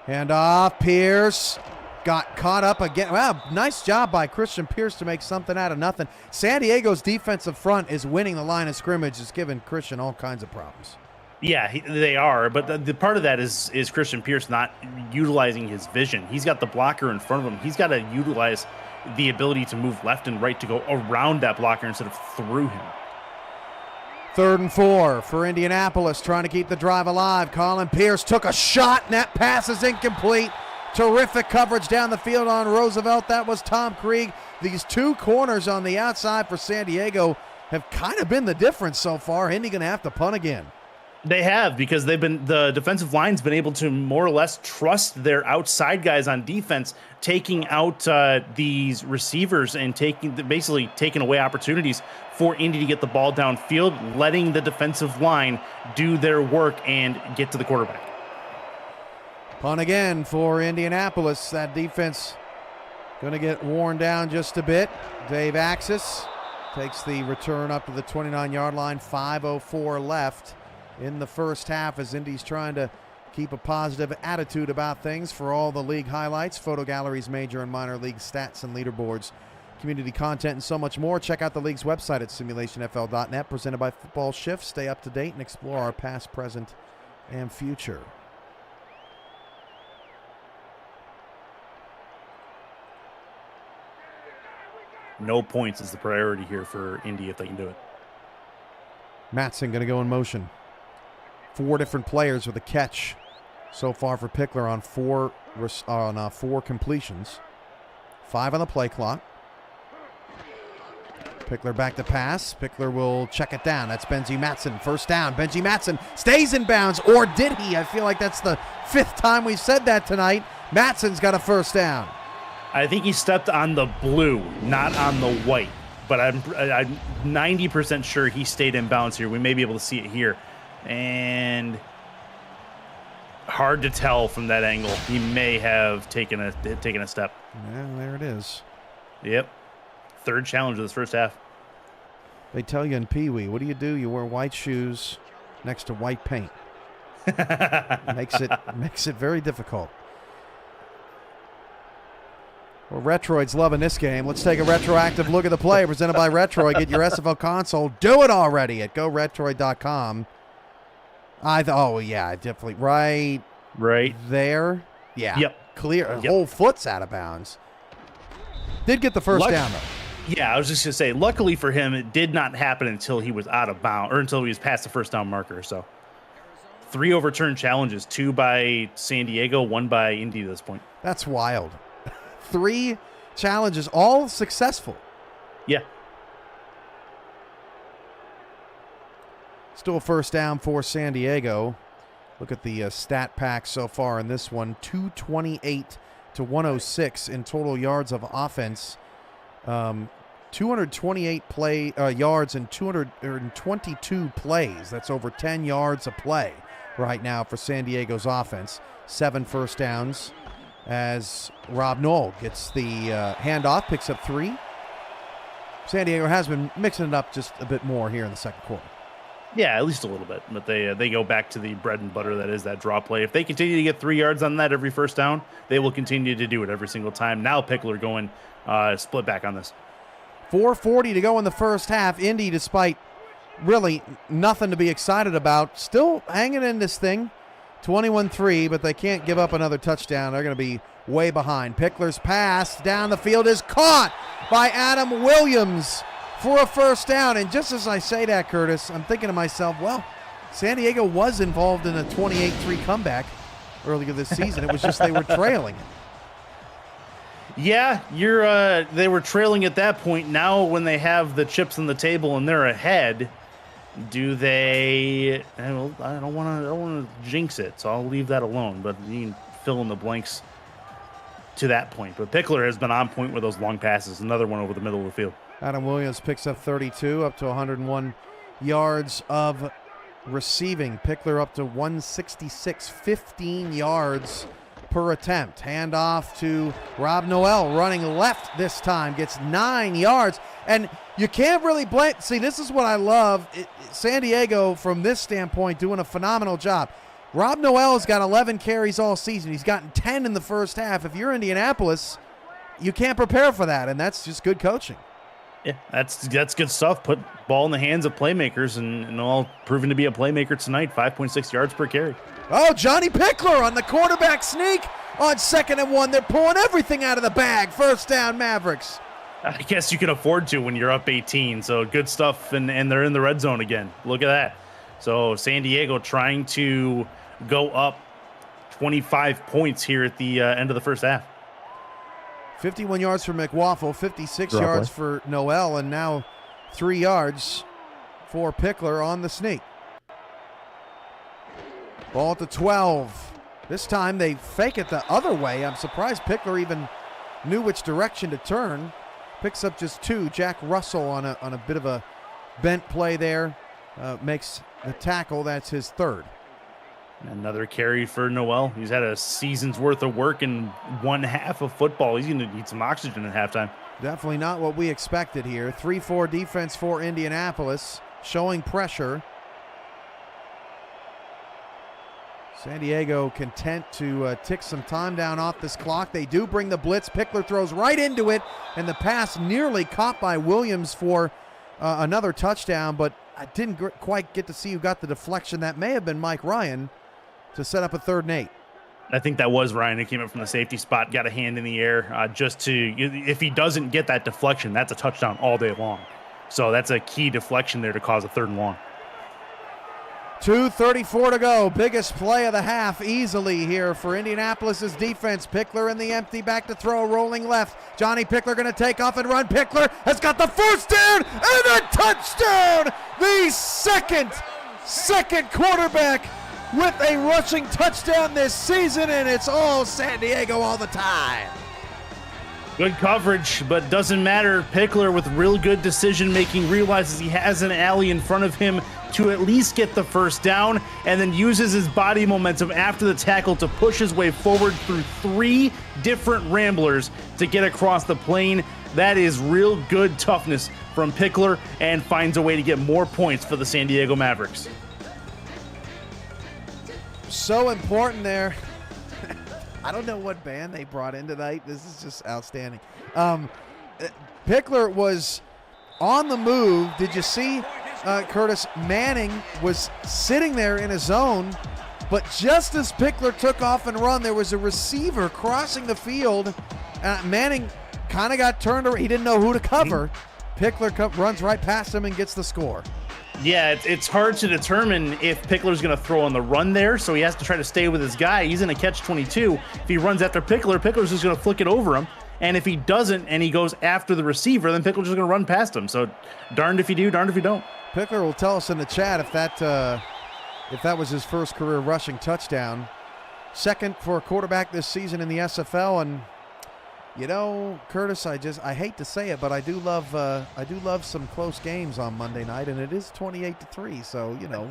Handoff, Pierce got caught up again. Wow, nice job by Christian Pierce to make something out of nothing. San Diego's defensive front is winning the line of scrimmage. It's giving Christian all kinds of problems. Yeah, they are, but the part of that is Christian Pierce not utilizing his vision. He's got the blocker in front of him. He's got to utilize the ability to move left and right to go around that blocker instead of through him. 3rd and 4 for Indianapolis, trying to keep the drive alive. Colin Pierce took a shot, and that pass is incomplete. Terrific coverage down the field on Roosevelt. That was Tom Krieg. These two corners on the outside for San Diego have kind of been the difference so far. Indy going to have to punt again. They have, because the defensive line's been able to more or less trust their outside guys on defense, taking out these receivers and basically taking away opportunities for Indy to get the ball downfield, letting the defensive line do their work and get to the quarterback. Punt again for Indianapolis. That defense going to get worn down just a bit. Dave Axis takes the return up to the 29-yard line. 5:04 left in the first half as Indy's trying to keep a positive attitude about things. For all the league highlights, photo galleries, major and minor league stats and leaderboards, community content, and so much more, check out the league's website at simulationfl.net, presented by Football Shift. Stay up to date and explore our past, present, and future. No points is the priority here for Indy if they can do it. Matson going to go in motion. 4 different players with a catch so far for Pickler on 4 completions. 5 on the play clock. Pickler back to pass. Pickler will check it down. That's Benji Matson. First down. Benji Matson stays in bounds, or did he? I feel like that's the 5th time we've said that tonight. Matson's got a first down. I think he stepped on the blue, not on the white. But I'm 90% sure he stayed in bounds here. We may be able to see it here. And hard to tell from that angle. He may have taken a step. Yeah, there it is. Yep. 3rd challenge of this first half. They tell you in Pee Wee, what do? You wear white shoes next to white paint. makes it very difficult. Well, Retroid's loving this game. Let's take a retroactive look at the play presented by Retroid. Get your SFL console. Do it already at GoRetroid.com. Definitely. Right there. Yeah. Yep. Clear. A whole foot's out of bounds. Did get the first down, though. Yeah, I was just going to say, luckily for him, it did not happen until he was out of bounds, or until he was past the first down marker. So 3 overturned challenges, 2 by San Diego, 1 by Indy at this point. That's wild. 3 challenges, all successful. Yeah. Still a first down for San Diego. Look at the stat pack so far in this one. 228 to 106 in total yards of offense. 228 yards and 222 plays. That's over 10 yards a play right now for San Diego's offense. 7 first downs as Rob Knoll gets the handoff, picks up 3. San Diego has been mixing it up just a bit more here in the second quarter. Yeah, at least a little bit. But they go back to the bread and butter that is that draw play. If they continue to get 3 yards on that every first down, they will continue to do it every single time. Now Pickler going split back on this. 4:40 to go in the first half. Indy, despite really nothing to be excited about, still hanging in this thing. 21-3, but they can't give up another touchdown. They're going to be way behind. Pickler's pass down the field is caught by Adam Williams for a first down. And just as I say that, Curtis, I'm thinking to myself, well, San Diego was involved in a 28-3 comeback earlier this season. It was just they were trailing. Yeah, they were trailing at that point. Now when they have the chips on the table and they're ahead, do they? I don't want to jinx it, so I'll leave that alone. But you can fill in the blanks to that point. But Pickler has been on point with those long passes. Another one over the middle of the field. Adam Williams picks up 32, up to 101 yards of receiving. Pickler up to 166, 15 yards per attempt. Handoff to Rob Noel, running left this time, gets 9 yards. And you can't really blame. See, this is what I love. San Diego, from this standpoint, doing a phenomenal job. Rob Noel has got 11 carries all season. He's gotten 10 in the first half. If you're Indianapolis, you can't prepare for that, and that's just good coaching. Yeah, that's good stuff. Put ball in the hands of playmakers, and all proven to be a playmaker tonight. 5.6 yards per carry. Oh, Johnny Pickler on the quarterback sneak on 2nd and 1. They're pulling everything out of the bag. First down, Mavericks. I guess you can afford to when you're up 18. So good stuff, and they're in the red zone again. Look at that. So San Diego trying to go up 25 points here at the end of the first half. 51 yards for McWaffle, 56 yards for Noel, and now 3 yards for Pickler on the sneak. Ball to 12. This time they fake it the other way. I'm surprised Pickler even knew which direction to turn. Picks up just 2. Jack Russell on a bit of a bent play there. Makes the tackle. That's his 3rd. Another carry for Noel. He's had a season's worth of work in 1 half of football. He's going to need some oxygen at halftime. Definitely not what we expected here. 3-4 defense for Indianapolis, showing pressure. San Diego content to tick some time down off this clock. They do bring the blitz. Pickler throws right into it, and the pass nearly caught by Williams for another touchdown, but I didn't quite get to see who got the deflection. That may have been Mike Ryan to set up a 3rd and 8. I think that was Ryan who came up from the safety spot, got a hand in the air if he doesn't get that deflection, that's a touchdown all day long. So that's a key deflection there to cause a 3rd and long. 2:34 to go. Biggest play of the half easily here for Indianapolis's defense. Pickler in the empty, back to throw, rolling left. Johnny Pickler going to take off and run. Pickler has got the first down and a touchdown. The second quarterback with a rushing touchdown this season, and it's all San Diego all the time. Good coverage, but doesn't matter. Pickler with real good decision making realizes he has an alley in front of him to at least get the first down, and then uses his body momentum after the tackle to push his way forward through 3 different Ramblers to get across the plane. That is real good toughness from Pickler, and finds a way to get more points for the San Diego Mavericks. So important there. I don't know what band they brought in tonight. This is just outstanding. Pickler was on the move. Did you see Curtis? Manning was sitting there in his zone, but just as Pickler took off and run, there was a receiver crossing the field. Manning kind of got turned around. He didn't know who to cover. Pickler runs right past him and gets the score. Yeah, it's hard to determine if Pickler's going to throw on the run there, so he has to try to stay with his guy. He's in a catch-22. If he runs after Pickler's just going to flick it over him. And if he doesn't and he goes after the receiver, then Pickler's just going to run past him. So darned if you do, darned if you don't. Pickler will tell us in the chat if that was his first career rushing touchdown. Second for a quarterback this season in the SFL, and you know, Curtis, I hate to say it, but I do love some close games on Monday night, and it is 28-3. So you know,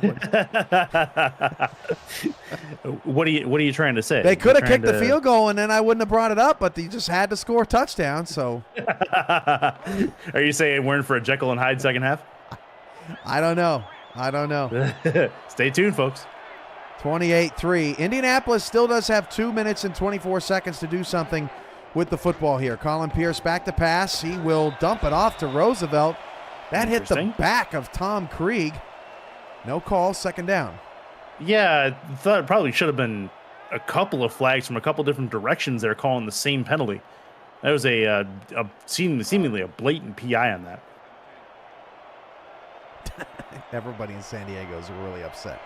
what are you trying to say? They could have kicked the field goal, and then I wouldn't have brought it up, but they just had to score a touchdown. So, are you saying we're in for a Jekyll and Hyde second half? I don't know. Stay tuned, folks. 28-3. Indianapolis still does have 2 minutes and 24 seconds to do something with the football here. Colin Pierce back to pass. He will dump it off to Roosevelt. That hit the back of Tom Krieg. No call, second down. Yeah, I thought it probably should have been a couple of flags from a couple different directions there calling the same penalty. That was seemingly a blatant PI on that. Everybody in San Diego is really upset.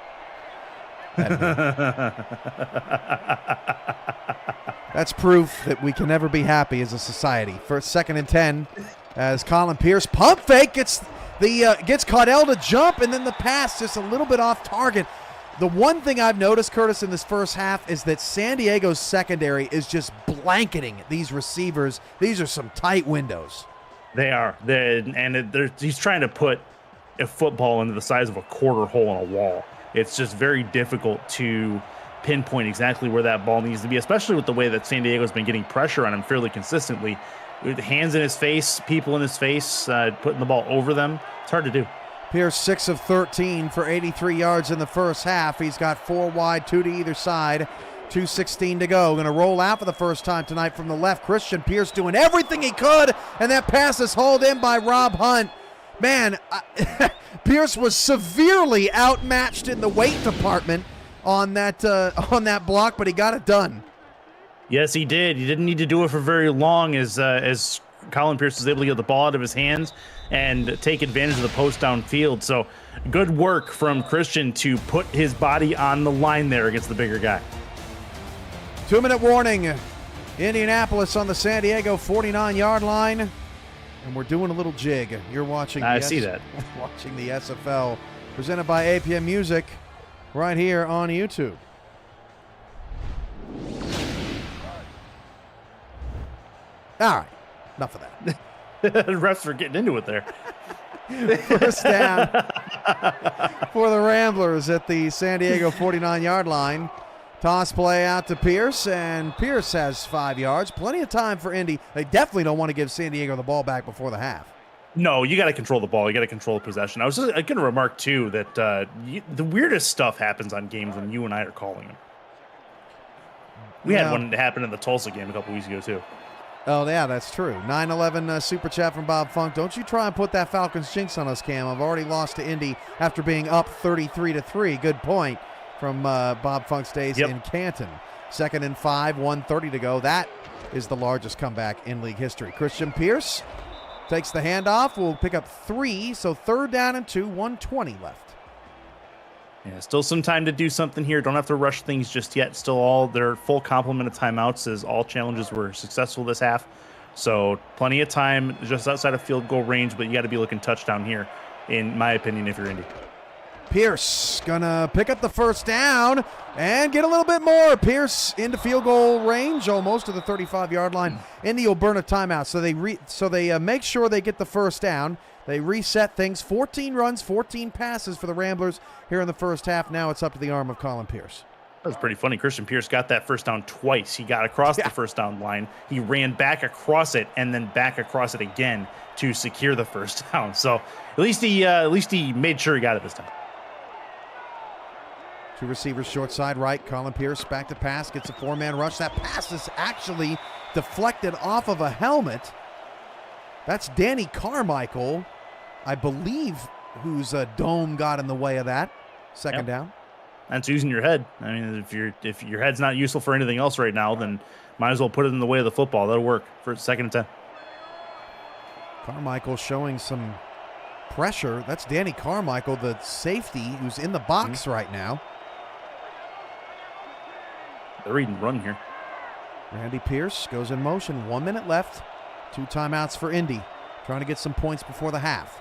That's proof that we can never be happy as a society. First, 2nd and 10, as Colin Pierce pump fake gets Caudell to jump, and then the pass just a little bit off target. The one thing I've noticed, Curtis, in this first half is that San Diego's secondary is just blanketing these receivers. These are some tight windows. They are. He's trying to put a football into the size of a quarter hole in a wall. It's just very difficult to pinpoint exactly where that ball needs to be, especially with the way that San Diego's been getting pressure on him fairly consistently. With hands in his face, people in his face, putting the ball over them. It's hard to do. Pierce 6 of 13 for 83 yards in the first half. He's got 4 wide, 2 to either side. 2:16 to go. Going to roll out for the first time tonight from the left. Christian Pierce doing everything he could, and that pass is hauled in by Rob Hunt. Man, Pierce was severely outmatched in the weight department on that block, but he got it done. Yes, he did. He didn't need to do it for very long as Colin Pierce was able to get the ball out of his hands and take advantage of the post downfield. So good work from Christian to put his body on the line there against the bigger guy. 2-minute warning. Indianapolis on the San Diego 49-yard line. And we're doing a little jig. You're watching. I see that. Watching the SFL presented by APM Music right here on YouTube. All right. Enough of that. The refs are getting into it there. First down for the Ramblers at the San Diego 49-yard line. Toss play out to Pierce, and Pierce has 5 yards. Plenty of time for Indy. They definitely don't want to give San Diego the ball back before the half. No, you got to control the ball. You got to control the possession. I was just going to remark, too, that the weirdest stuff happens on games when you and I are calling them. We had one happen in the Tulsa game a couple weeks ago, too. Oh, yeah, that's true. 9-11 super chat from Bob Funk. Don't you try and put that Falcons jinx on us, Cam. I've already lost to Indy after being up 33-3. Good point from Bob Funk's days in Canton. 2nd and 5, 1:30 to go. That is the largest comeback in league history. Christian Pierce takes the handoff. Will pick up 3, so 3rd down and 2, 1:20 left. Yeah, still some time to do something here. Don't have to rush things just yet. Still all their full complement of timeouts as all challenges were successful this half. So plenty of time just outside of field goal range, but you got to be looking touchdown here, in my opinion, if you're Indy. Pierce gonna pick up the first down and get a little bit more. Pierce into field goal range, almost to the 35-yard line. Indy will burn a timeout, so they make sure they get the first down. They reset things. 14 runs, 14 passes for the Ramblers here in the first half. Now it's up to the arm of Colin Pierce. That was pretty funny. Christian Pierce got that first down twice. He got across the first down line. He ran back across it and then back across it again to secure the first down. So at least he made sure he got it this time. Two receivers short side right. Colin Pierce back to pass, gets a four-man rush. That pass is actually deflected off of a helmet. That's Danny Carmichael, I believe, whose dome got in the way of that. Second down. That's using your head. I mean, if your head's not useful for anything else right now, then might as well put it in the way of the football. That'll work for 2nd and 10. Carmichael showing some pressure. That's Danny Carmichael, the safety, who's in the box right now. They're reading run here. Randy Pierce goes in motion. 1 minute left. 2 timeouts for Indy. Trying to get some points before the half.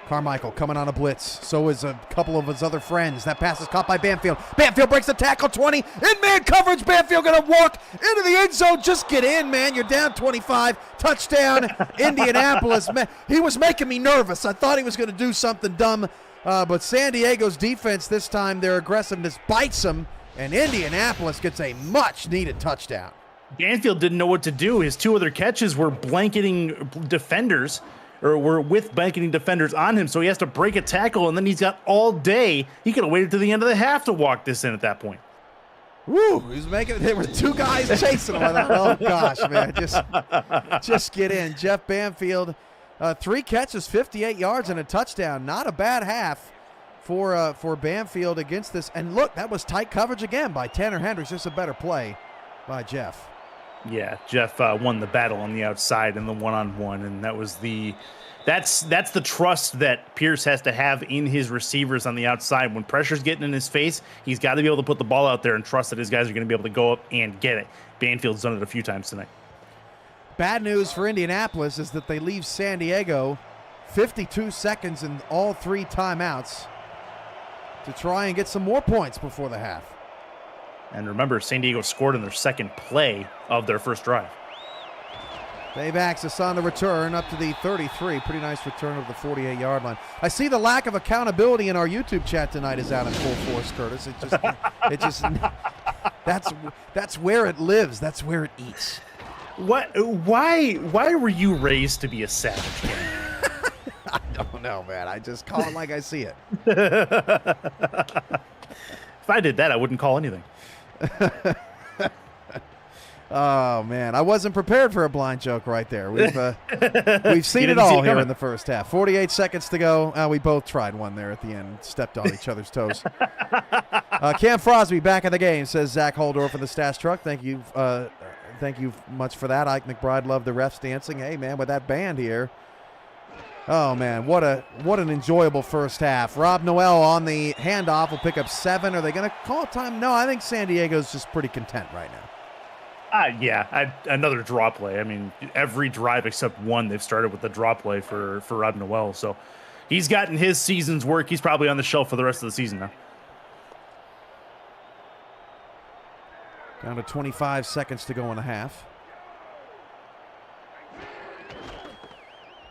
Carmichael coming on a blitz. So is a couple of his other friends. That pass is caught by Banfield. Banfield breaks the tackle. 20. In man coverage. Banfield going to walk into the end zone. Just get in, man. You're down 25. Touchdown, Indianapolis. Man, he was making me nervous. I thought he was going to do something dumb. But San Diego's defense this time, their aggressiveness bites them. And Indianapolis gets a much-needed touchdown. Banfield didn't know what to do. His 2 other catches were blanketing defenders, or were with blanketing defenders on him, so he has to break a tackle, and then he's got all day. He could have waited to the end of the half to walk this in at that point. Woo! He was making. There were 2 guys chasing him. I thought, oh gosh, man, just get in. Jeff Banfield, 3 catches, 58 yards, and a touchdown. Not a bad half for Banfield against this. And look, that was tight coverage again by Tanner Hendricks. Just a better play by Jeff. Yeah, Jeff won the battle on the outside in the one-on-one, and that's the trust that Pierce has to have in his receivers on the outside. When pressure's getting in his face, he's got to be able to put the ball out there and trust that his guys are going to be able to go up and get it. Banfield's done it a few times tonight. Bad news for Indianapolis is that they leave San Diego 52 seconds in all 3 timeouts to try and get some more points before the half. And remember, San Diego scored in their 2nd play of their first drive. Dave Axis on the return up to the 33. Pretty nice return of the 48-yard line. I see the lack of accountability in our YouTube chat tonight is out in full force, Curtis. That's where it lives. That's where it eats. Why were you raised to be a savage, Ken? I don't know, man. I just call it like I see it. If I did that, I wouldn't call anything. Oh man, I wasn't prepared for a blind joke right there. We've seen it all here in the first half. 48 seconds to go. We both tried one there at the end, stepped on each other's toes. Cam Frosby back in the game, says Zach Holdorf in the Stats Truck. Thank you much for that. Ike McBride loved the refs dancing. Hey man, with that band here. Oh man, what an enjoyable first half. Rob Noel on the handoff will pick up 7. Are they going to call time? No, I think San Diego's just pretty content right now. Another draw play. I mean, every drive except one, they've started with the draw play for Rob Noel. So he's gotten his season's work. He's probably on the shelf for the rest of the season now. Down to 25 seconds to go in the half.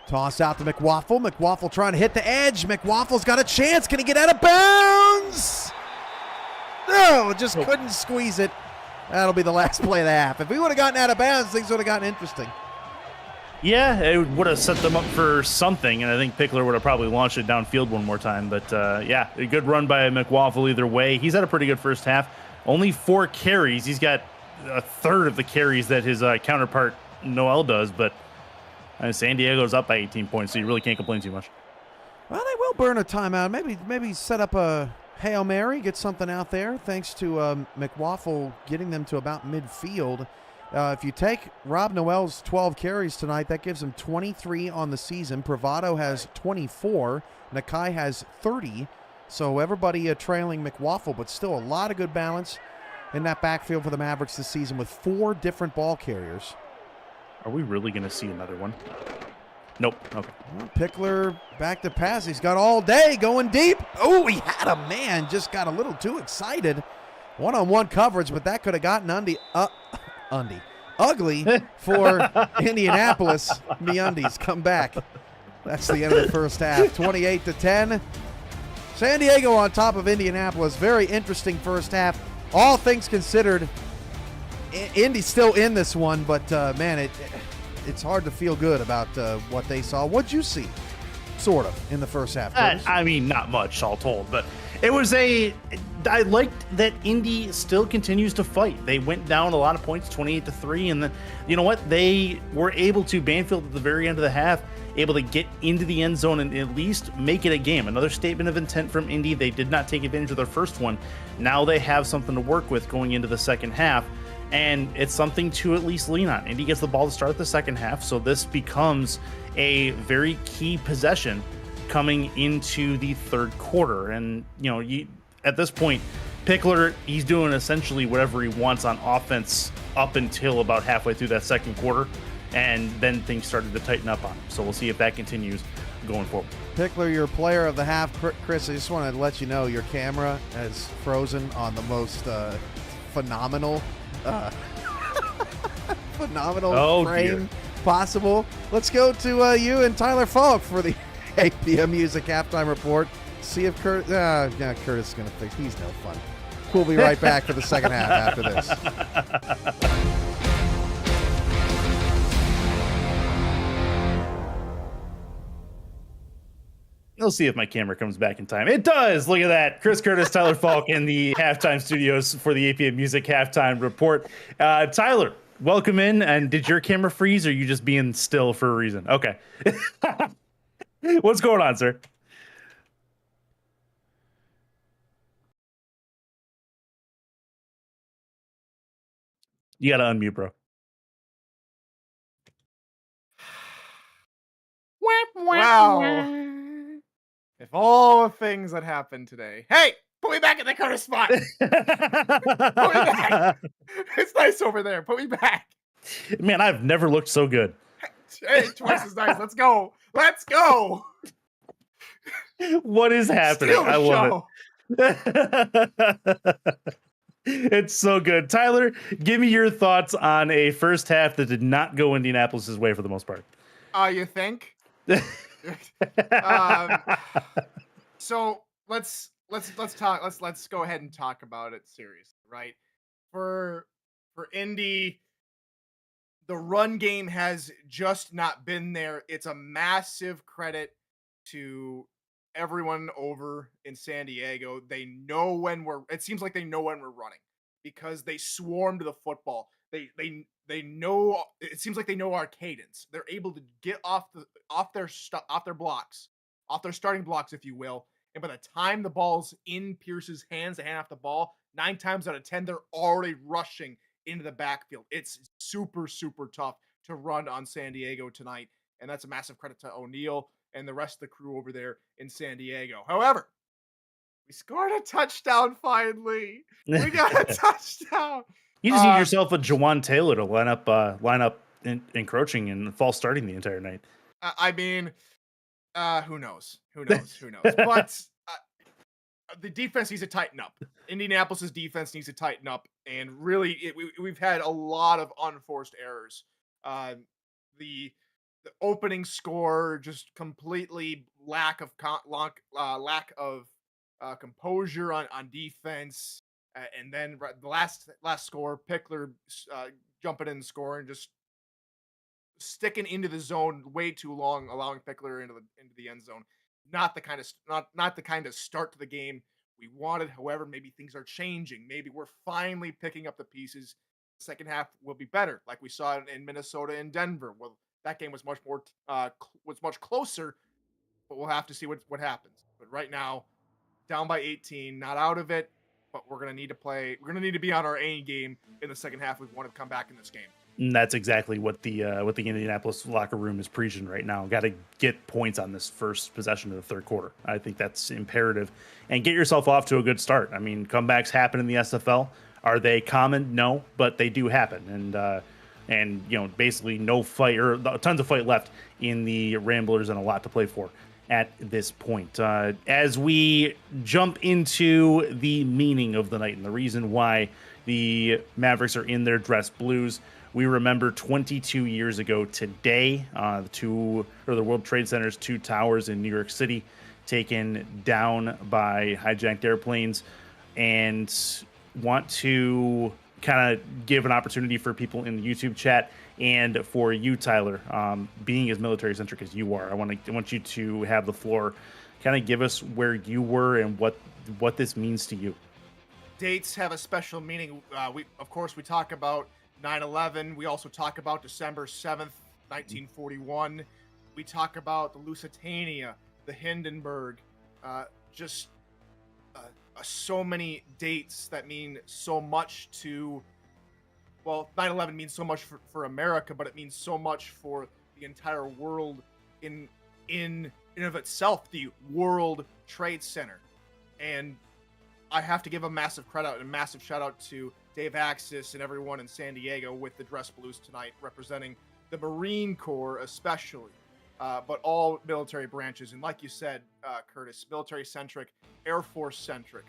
Toss out to McWaffle. McWaffle trying to hit the edge. McWaffle's got a chance. Can he get out of bounds? No, just couldn't squeeze it. That'll be the last play of the half. If we would have gotten out of bounds, things would have gotten interesting. Yeah, it would have set them up for something, and I think Pickler would have probably launched it downfield one more time. But, a good run by McWaffle either way. He's had a pretty good first half. Only 4 carries. He's got a third of the carries that his counterpart Noel does, but San Diego's up by 18 points, so you really can't complain too much. Well, they will burn a timeout. Maybe set up a Hail Mary, get something out there, thanks to McWaffle getting them to about midfield. If you take Rob Noel's 12 carries tonight, that gives him 23 on the season. Bravado has 24. Nakai has 30. So everybody trailing McWaffle, but still a lot of good balance in that backfield for the Mavericks this season with 4 different ball carriers. Are we really going to see another one? Nope. Okay. Well, Pickler back to pass. He's got all day going deep. Oh, he had a man. Just got a little too excited. One-on-one coverage, but that could have gotten ugly for Indianapolis. MeUndies come back. That's the end of the first half. 28-10. San Diego on top of Indianapolis. Very interesting first half. All things considered, Indy's still in this one, but man, it's hard to feel good about what they saw. What'd you see, sort of, in the first half? I mean, not much, all told, but it was I liked that Indy still continues to fight. They went down a lot of points, 28-3, and then, you know what? They were able to, Banfield at the very end of the half, able to get into the end zone and at least make it a game. Another statement of intent from Indy. They did not take advantage of their first one. Now they have something to work with going into the second half, and it's something to at least lean on. Indy gets the ball to start the second half, so this becomes a very key possession coming into the third quarter. And, you know, at this point, Pickler, he's doing essentially whatever he wants on offense up until about halfway through that second quarter. And then things started to tighten up on him. So we'll see if that continues going forward. Pickler, your player of the half. Chris, I just want to let you know your camera has frozen on the most phenomenal frame possible. Let's go to you and Tyler Falk for the APM Music Halftime Report. See if Curtis is going to fix. He's no fun. We'll be right back for the second half after this. We'll see if my camera comes back in time. It does. Look at that. Chris Curtis, Tyler Falk in the halftime studios for the APM Music Halftime Report. Tyler, welcome in. And did your camera freeze, or are you just being still for a reason? Okay. What's going on, sir? You got to unmute, bro. Wow. If all the things that happened today. Hey, put me back in the corner spot. Put me back. It's nice over there. Put me back. Man, I've never looked so good. Hey, twice as nice. Let's go. Let's go. What is happening? I love it. It's so good. Tyler, give me your thoughts on a first half that did not go Indianapolis' way for the most part. You think? So let's talk. Let's go ahead and talk about it seriously, right? For Indy, the run game has just not been there. It's a massive credit to everyone over in San Diego. They know it seems like they know when we're running because they swarm to the football. They know, it seems like they know our cadence. They're able to get off their blocks, off their starting blocks, if you will. And by the time the ball's in Pierce's hands to hand off the ball, 9 times out of 10, they're already rushing into the backfield. It's super, super tough to run on San Diego tonight. And that's a massive credit to O'Neal and the rest of the crew over there in San Diego. However, we scored a touchdown finally. We got a touchdown. You just need yourself a Jawan Taylor to line up encroaching and false starting the entire night. I mean, who knows? But the defense needs to tighten up. Indianapolis' defense needs to tighten up, and really, we've had a lot of unforced errors. The opening score just completely lack of composure on defense. And then the last score, Pickler jumping in and scoring, just sticking into the zone way too long, allowing Pickler into the end zone. Not the kind of start to the game we wanted. However, maybe things are changing. Maybe we're finally picking up the pieces. The second half will be better, like we saw in Minnesota and Denver. Well, that game was much closer, but we'll have to see what happens. But right now, down by 18, not out of it. But we're going to need to play. We're going to need to be on our A game in the second half. We want to come back in this game. And that's exactly what the Indianapolis locker room is preaching right now. Got to get points on this first possession of the third quarter. I think that's imperative. And get yourself off to a good start. I mean, comebacks happen in the SFL. Are they common? No, but they do happen. And basically no fight or tons of fight left in the Ramblers and a lot to play for at this point. As we jump into the meaning of the night and the reason why the Mavericks are in their dress blues, we remember 22 years ago today, the World Trade Center's two towers in New York City taken down by hijacked airplanes, and want to kind of give an opportunity for people in the YouTube chat and for you, Tyler, being as military-centric as you are. I want you to have the floor. Kind of give us where you were and what this means to you. Dates have a special meaning. We talk about 9/11. We also talk about December 7th, 1941. We talk about the Lusitania, the Hindenburg, so many dates that mean so much to, 9/11 means so much for America, but it means so much for the entire world in and of itself, the World Trade Center. And I have to give a massive shout out to Dave Axis and everyone in San Diego with the Dress Blues tonight, representing the Marine Corps especially, but all military branches. And like you said, Curtis, military-centric, Air Force-centric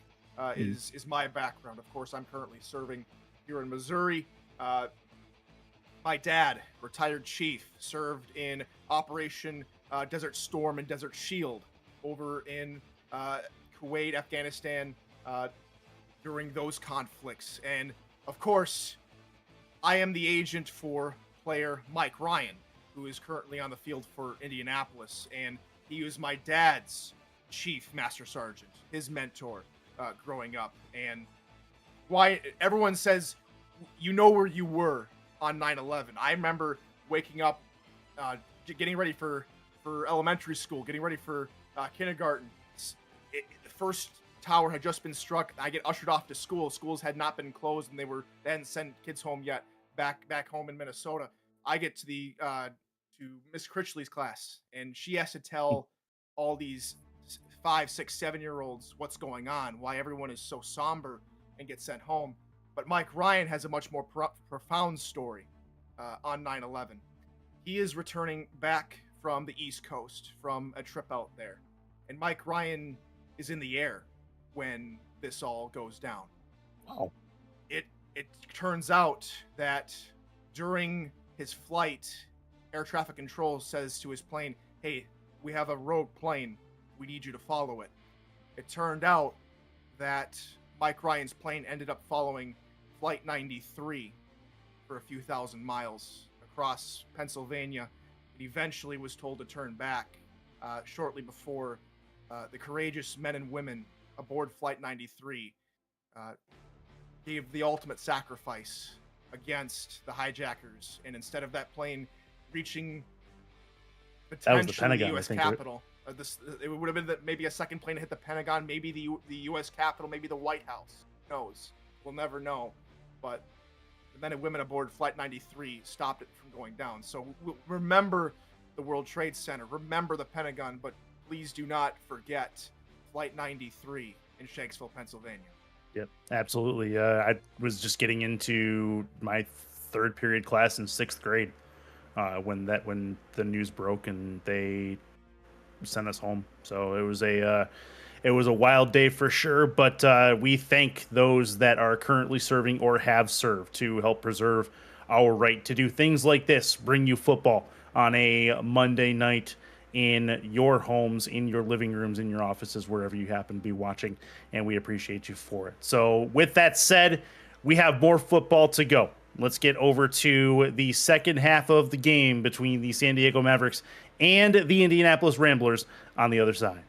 is my background. Of course, I'm currently serving here in Missouri. My dad, retired chief, served in Operation Desert Storm and Desert Shield over in Kuwait, Afghanistan, during those conflicts. And of course, I am the agent for player Mike Ryan, who is currently on the field for Indianapolis, and he was my dad's chief master sergeant, his mentor growing up. And why everyone says where you were on 9/11. I remember waking up, getting ready for elementary school, getting ready for kindergarten. The first tower had just been struck. I get ushered off to school. Schools had not been closed, and they hadn't sent kids home yet. Back home in Minnesota, I get to to Miss Critchley's class, and she has to tell all these 5, 6, 7-year-olds what's going on, why everyone is so somber, and get sent home. But Mike Ryan has a much more profound story on 9/11. He is returning back from the East Coast from a trip out there, and Mike Ryan is in the air when this all goes down. Wow. It turns out that during his flight, air traffic control says to his plane, "Hey, we have a rogue plane. We need you to follow it." It turned out that Mike Ryan's plane ended up following Flight 93 for a few thousand miles across Pennsylvania. It eventually was told to turn back shortly before the courageous men and women aboard Flight 93 gave the ultimate sacrifice against the hijackers. And instead of that plane reaching potentially the U.S. Capitol, it would have been maybe a second plane to hit the Pentagon, maybe the U.S. Capitol, maybe the White House. Who knows? We'll never know. But the men and women aboard Flight 93 stopped it from going down. So remember the World Trade Center, remember the Pentagon, but please do not forget Flight 93 in Shanksville, Pennsylvania. Yep, absolutely. I was just getting into my third period class in 6th grade when the news broke and they sent us home. So it was a wild day for sure. But we thank those that are currently serving or have served to help preserve our right to do things like this, bring you football on a Monday night in your homes, in your living rooms, in your offices, wherever you happen to be watching, and we appreciate you for it. So with that said, we have more football to go. Let's get over to the second half of the game between the San Diego Mavericks and the Indianapolis Ramblers on the other side.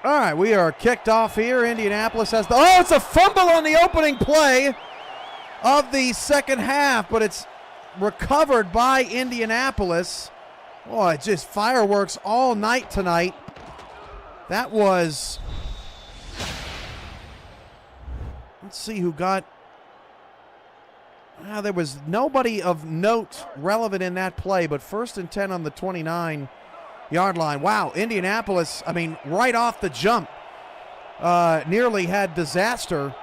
All right, we are kicked off here. Indianapolis has it's a fumble on the opening play. of the second half, but it's recovered by Indianapolis. Oh, it's just fireworks all night tonight. That was, let's see who got, there was nobody of note relevant in that play, but 1st and 10 on the 29-yard line. Wow, Indianapolis, I mean, right off the jump, nearly had disaster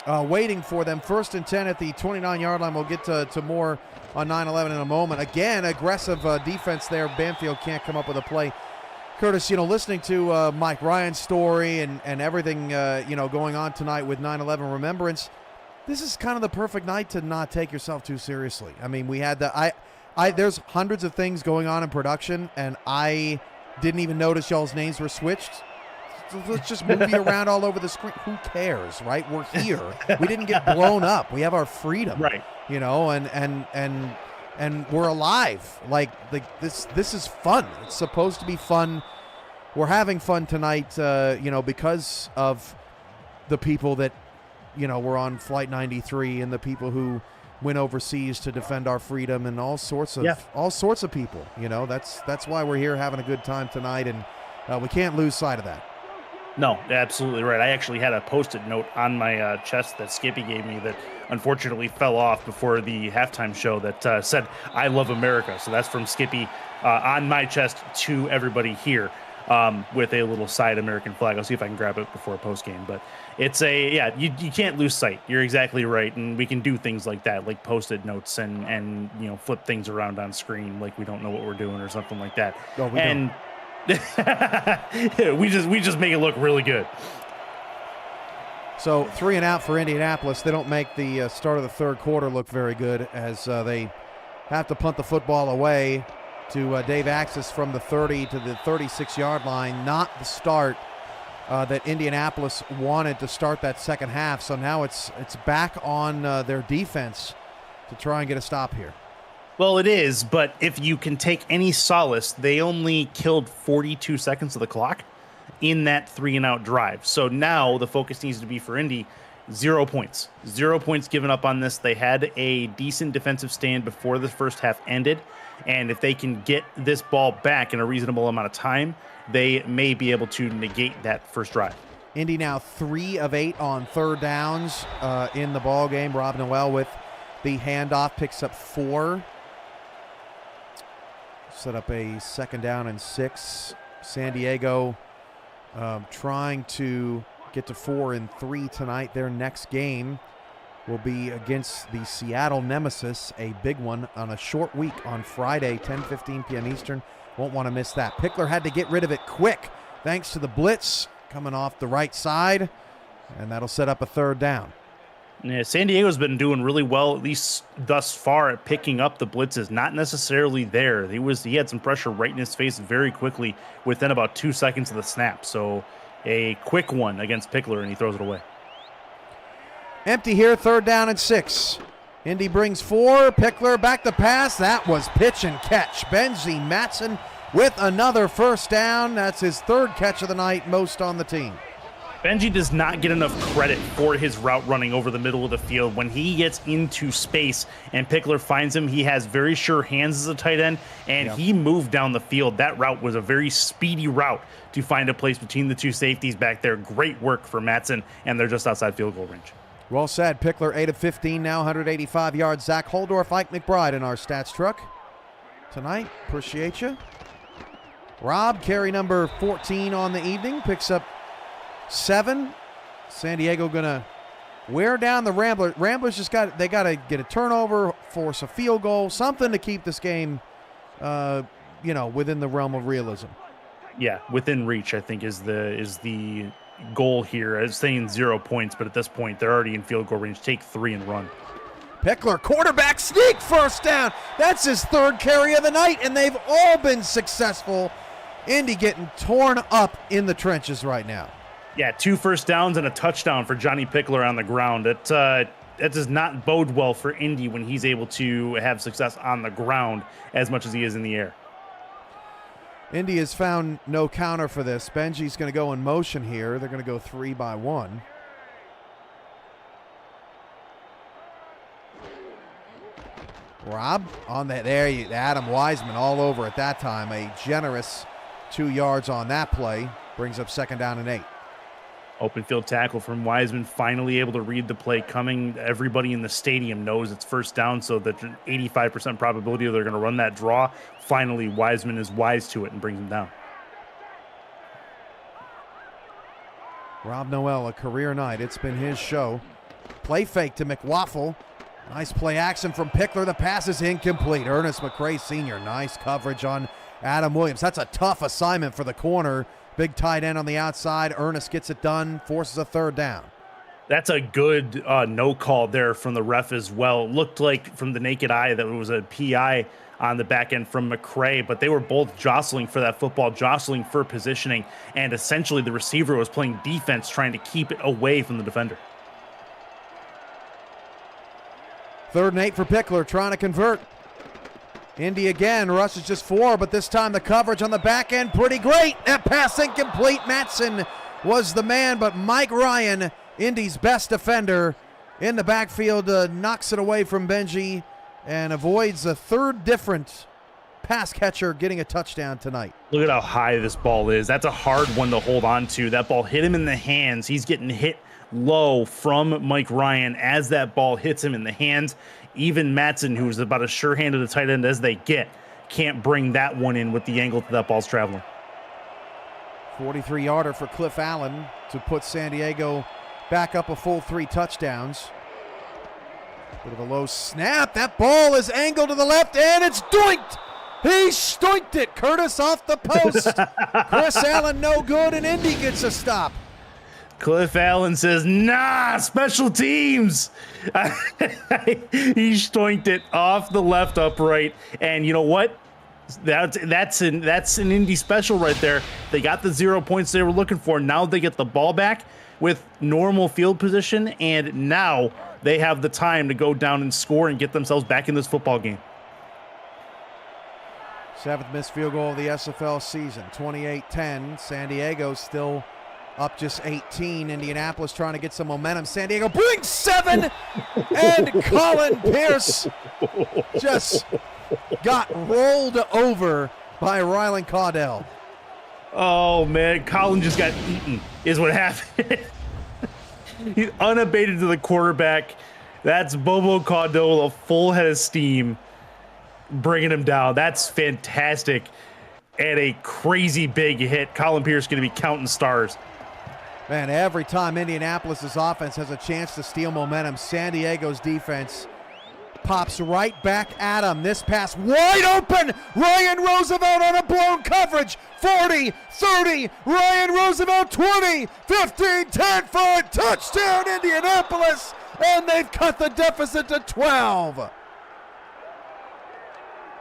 waiting for them. 1st and 10 at the 29-yard line. We'll get to more on 9-11 in a moment. Again, aggressive defense there. Banfield can't come up with a play. Curtis, listening to Mike Ryan's story and everything, going on tonight with 9/11 Remembrance, this is kind of the perfect night to not take yourself too seriously. I mean, we had there's hundreds of things going on in production, and I didn't even notice y'all's names were switched. So let's just move you around all over the screen. Who cares, right? We're here. We didn't get blown up. We have our freedom, right? And we're alive. Like this is fun. It's supposed to be fun. We're having fun tonight, because of the people that, were on Flight 93 and the people who went overseas to defend our freedom and all sorts of people. That's why we're here having a good time tonight, and we can't lose sight of that. No, absolutely right. I actually had a Post-it note on my chest that Skippy gave me that unfortunately fell off before the halftime show that said, "I love America." So that's from Skippy on my chest to everybody here with a little side American flag. I'll see if I can grab it before Postgame. But it's you can't lose sight. You're exactly right. And we can do things like that, like Post-it notes and flip things around on screen like we don't know what we're doing or something like that. No, we don't. we just make it look really good. So 3 and out for Indianapolis. They don't make the start of the third quarter look very good as they have to punt the football away to Dave Axis from the 30 to the 36-yard line. Not the start that Indianapolis wanted to start that second half. So now it's back on their defense to try and get a stop here. Well, it is, but if you can take any solace, they only killed 42 seconds of the clock in that 3-and-out drive. So now the focus needs to be for Indy, 0 points. 0 points given up on this. They had a decent defensive stand before the first half ended, and if they can get this ball back in a reasonable amount of time, they may be able to negate that first drive. Indy now 3 of 8 on third downs in the ball game. Rob Noel with the handoff picks up 4. Set up a 2nd down and 6. San Diego trying to get to 4 and 3 tonight. Their next game will be against the Seattle Nemesis, a big one on a short week on Friday, 10:15 p.m. Eastern. Won't want to miss that. Pickler had to get rid of it quick thanks to the blitz coming off the right side, and that'll set up a 3rd down. Yeah, San Diego's been doing really well, at least thus far, at picking up the blitzes. Not necessarily there. He had some pressure right in his face very quickly within about 2 seconds of the snap. So a quick one against Pickler, and he throws it away. Empty here, 3rd down and 6. Indy brings 4. Pickler back to pass. That was pitch and catch. Benji Matson with another 1st down. That's his 3rd catch of the night, most on the team. Benji does not get enough credit for his route running over the middle of the field. When he gets into space and Pickler finds him, he has very sure hands as a tight end, and he moved down the field. That route was a very speedy route to find a place between the 2 safeties back there. Great work for Matson, and they're just outside field goal range. Well said. Pickler 8 of 15 now, 185 yards. Zach Holdorf, Ike McBride in our stats truck tonight. Appreciate you. Rob, carry number 14 on the evening, picks up 7. San Diego gonna wear down the Ramblers. Ramblers just got to get a turnover, force a field goal, something to keep this game, within the realm of realism. Yeah, within reach, I think is the goal here. I was saying 0 points, but at this point they're already in field goal range. Take 3 and run. Pickler, quarterback sneak, 1st down. That's his 3rd carry of the night, and they've all been successful. Indy getting torn up in the trenches right now. Yeah, 2 first downs and a touchdown for Johnny Pickler on the ground. That does not bode well for Indy when he's able to have success on the ground as much as he is in the air. Indy has found no counter for this. Benji's going to go in motion here. They're going to go 3 by 1. Rob on that. There, Adam Wiseman all over at that time. A generous 2 yards on that play. Brings up 2nd down and 8. Open field tackle from Wiseman, finally able to read the play coming. Everybody in the stadium knows it's 1st down, so that 85% probability they're going to run that draw. Finally, Wiseman is wise to it and brings him down. Rob Noel, a career night. It's been his show. Play fake to McWaffle. Nice play action from Pickler. The pass is incomplete. Ernest McCray Sr., nice coverage on Adam Williams. That's a tough assignment for the corner. Big tight end on the outside. Ernest gets it done, forces a 3rd down. That's a good no call there from the ref as well. It looked like from the naked eye that it was a PI on the back end from McCray, but they were both jostling for that football, jostling for positioning, and essentially the receiver was playing defense, trying to keep it away from the defender. 3rd and 8 for Pickler, trying to convert. Indy again, rushes just 4, but this time the coverage on the back end pretty great. That pass incomplete. Matson was the man, but Mike Ryan, Indy's best defender, in the backfield, knocks it away from Benji and avoids a 3rd different pass catcher getting a touchdown tonight. Look at how high this ball is. That's a hard one to hold on to. That ball hit him in the hands. He's getting hit low from Mike Ryan as that ball hits him in the hands. Even Matson, who's about as sure-handed a tight end as they get, can't bring that one in with the angle that ball's traveling. 43-yarder for Cliff Allen to put San Diego back up a full 3 touchdowns. Bit of a low snap. That ball is angled to the left, and it's doinked. He stoinked it. Curtis off the post. Chris Allen no good, and Indy gets a stop. Cliff Allen says, nah, special teams. He stoinked it off the left upright. And you know what? That's an Indy special right there. They got the 0 points they were looking for. Now they get the ball back with normal field position, and now they have the time to go down and score and get themselves back in this football game. 7th missed field goal of the SFL season, 28-10. San Diego still up just 18. Indianapolis trying to get some momentum. San Diego brings 7, and Colin Pierce just got rolled over by Rylan Caudell. Oh, man, Colin just got eaten is what happened. He's unabated to the quarterback. That's Bobo Caudell, a full head of steam, bringing him down. That's fantastic. And a crazy big hit. Colin Pierce going to be counting stars. Man, every time Indianapolis' offense has a chance to steal momentum, San Diego's defense pops right back at him. This pass wide open. Ryan Roosevelt on a blown coverage. 40, 30, Ryan Roosevelt 20, 15, 10 for a touchdown Indianapolis, and they've cut the deficit to 12.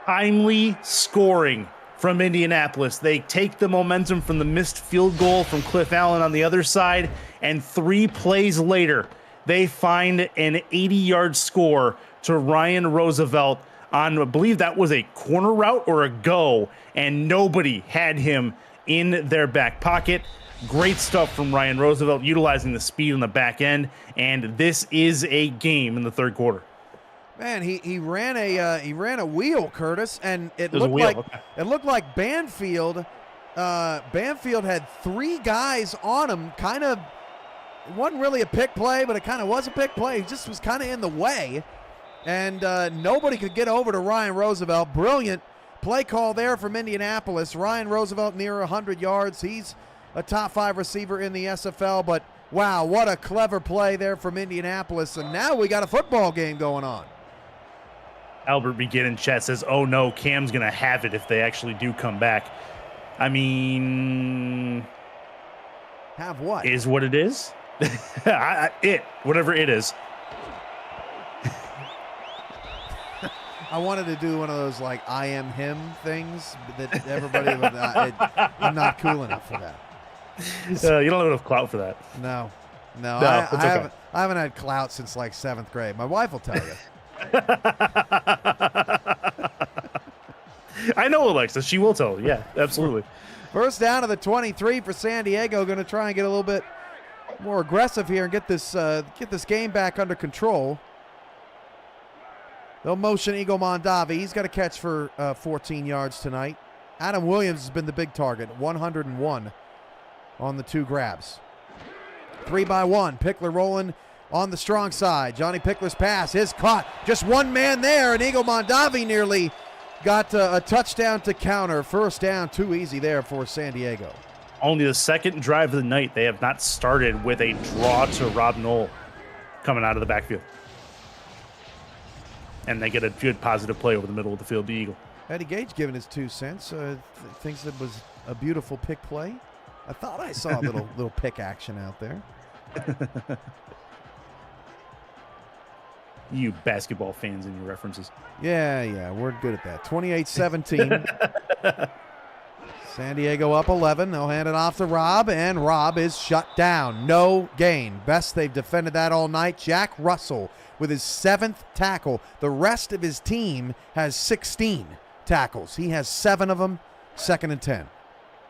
Timely scoring from Indianapolis. They take the momentum from the missed field goal from Cliff Allen on the other side, and 3 plays later, they find an 80-yard score to Ryan Roosevelt on, I believe that was a corner route or a go, and nobody had him in their back pocket. Great stuff from Ryan Roosevelt, utilizing the speed on the back end, and this is a game in the 3rd quarter. Man, he ran a wheel, Curtis, and it looked like Banfield. Banfield had 3 guys on him. Kind of, it wasn't really a pick play, but it kind of was a pick play. He just was kind of in the way, and nobody could get over to Ryan Roosevelt. Brilliant play call there from Indianapolis. Ryan Roosevelt near 100 yards. He's a top 5 receiver in the SFL, but wow, what a clever play there from Indianapolis. And now we got a football game going on. Albert Begin in chat says, oh no, Cam's going to have it if they actually do come back. I mean... Have what? Is what it is. Whatever it is. I wanted to do one of those, like, I am him things that everybody would... I'm not cool enough for that. You don't have enough clout for that. No. I haven't had clout since, like, 7th grade. My wife will tell you. I know Alexa. She will tell. Yeah, absolutely. First down to the 23 for San Diego. Going to try and get a little bit more aggressive here and get this game back under control. They'll motion Eagle Mondavi. He's got a catch for 14 yards tonight. Adam Williams has been the big target, 101 on the 2 grabs. 3-by-1. Pickler rolling on the strong side. Johnny Pickler's pass is caught. Just one man there, and Eagle Mondavi nearly got a touchdown to counter. First down, too easy there for San Diego. Only the second drive of the night. They have not started with a draw to Rob Knoll coming out of the backfield. And they get a good positive play over the middle of the field, the Eagle. Eddie Gage giving his 2 cents. Thinks it was a beautiful pick play. I thought I saw a little pick action out there. You basketball fans and your references. Yeah, we're good at that. 28-17. San Diego up 11. They'll hand it off to Rob, and Rob is shut down. No gain. Best they've defended that all night. Jack Russell with his 7th tackle. The rest of his team has 16 tackles. He has 7 of them, 2nd and 10.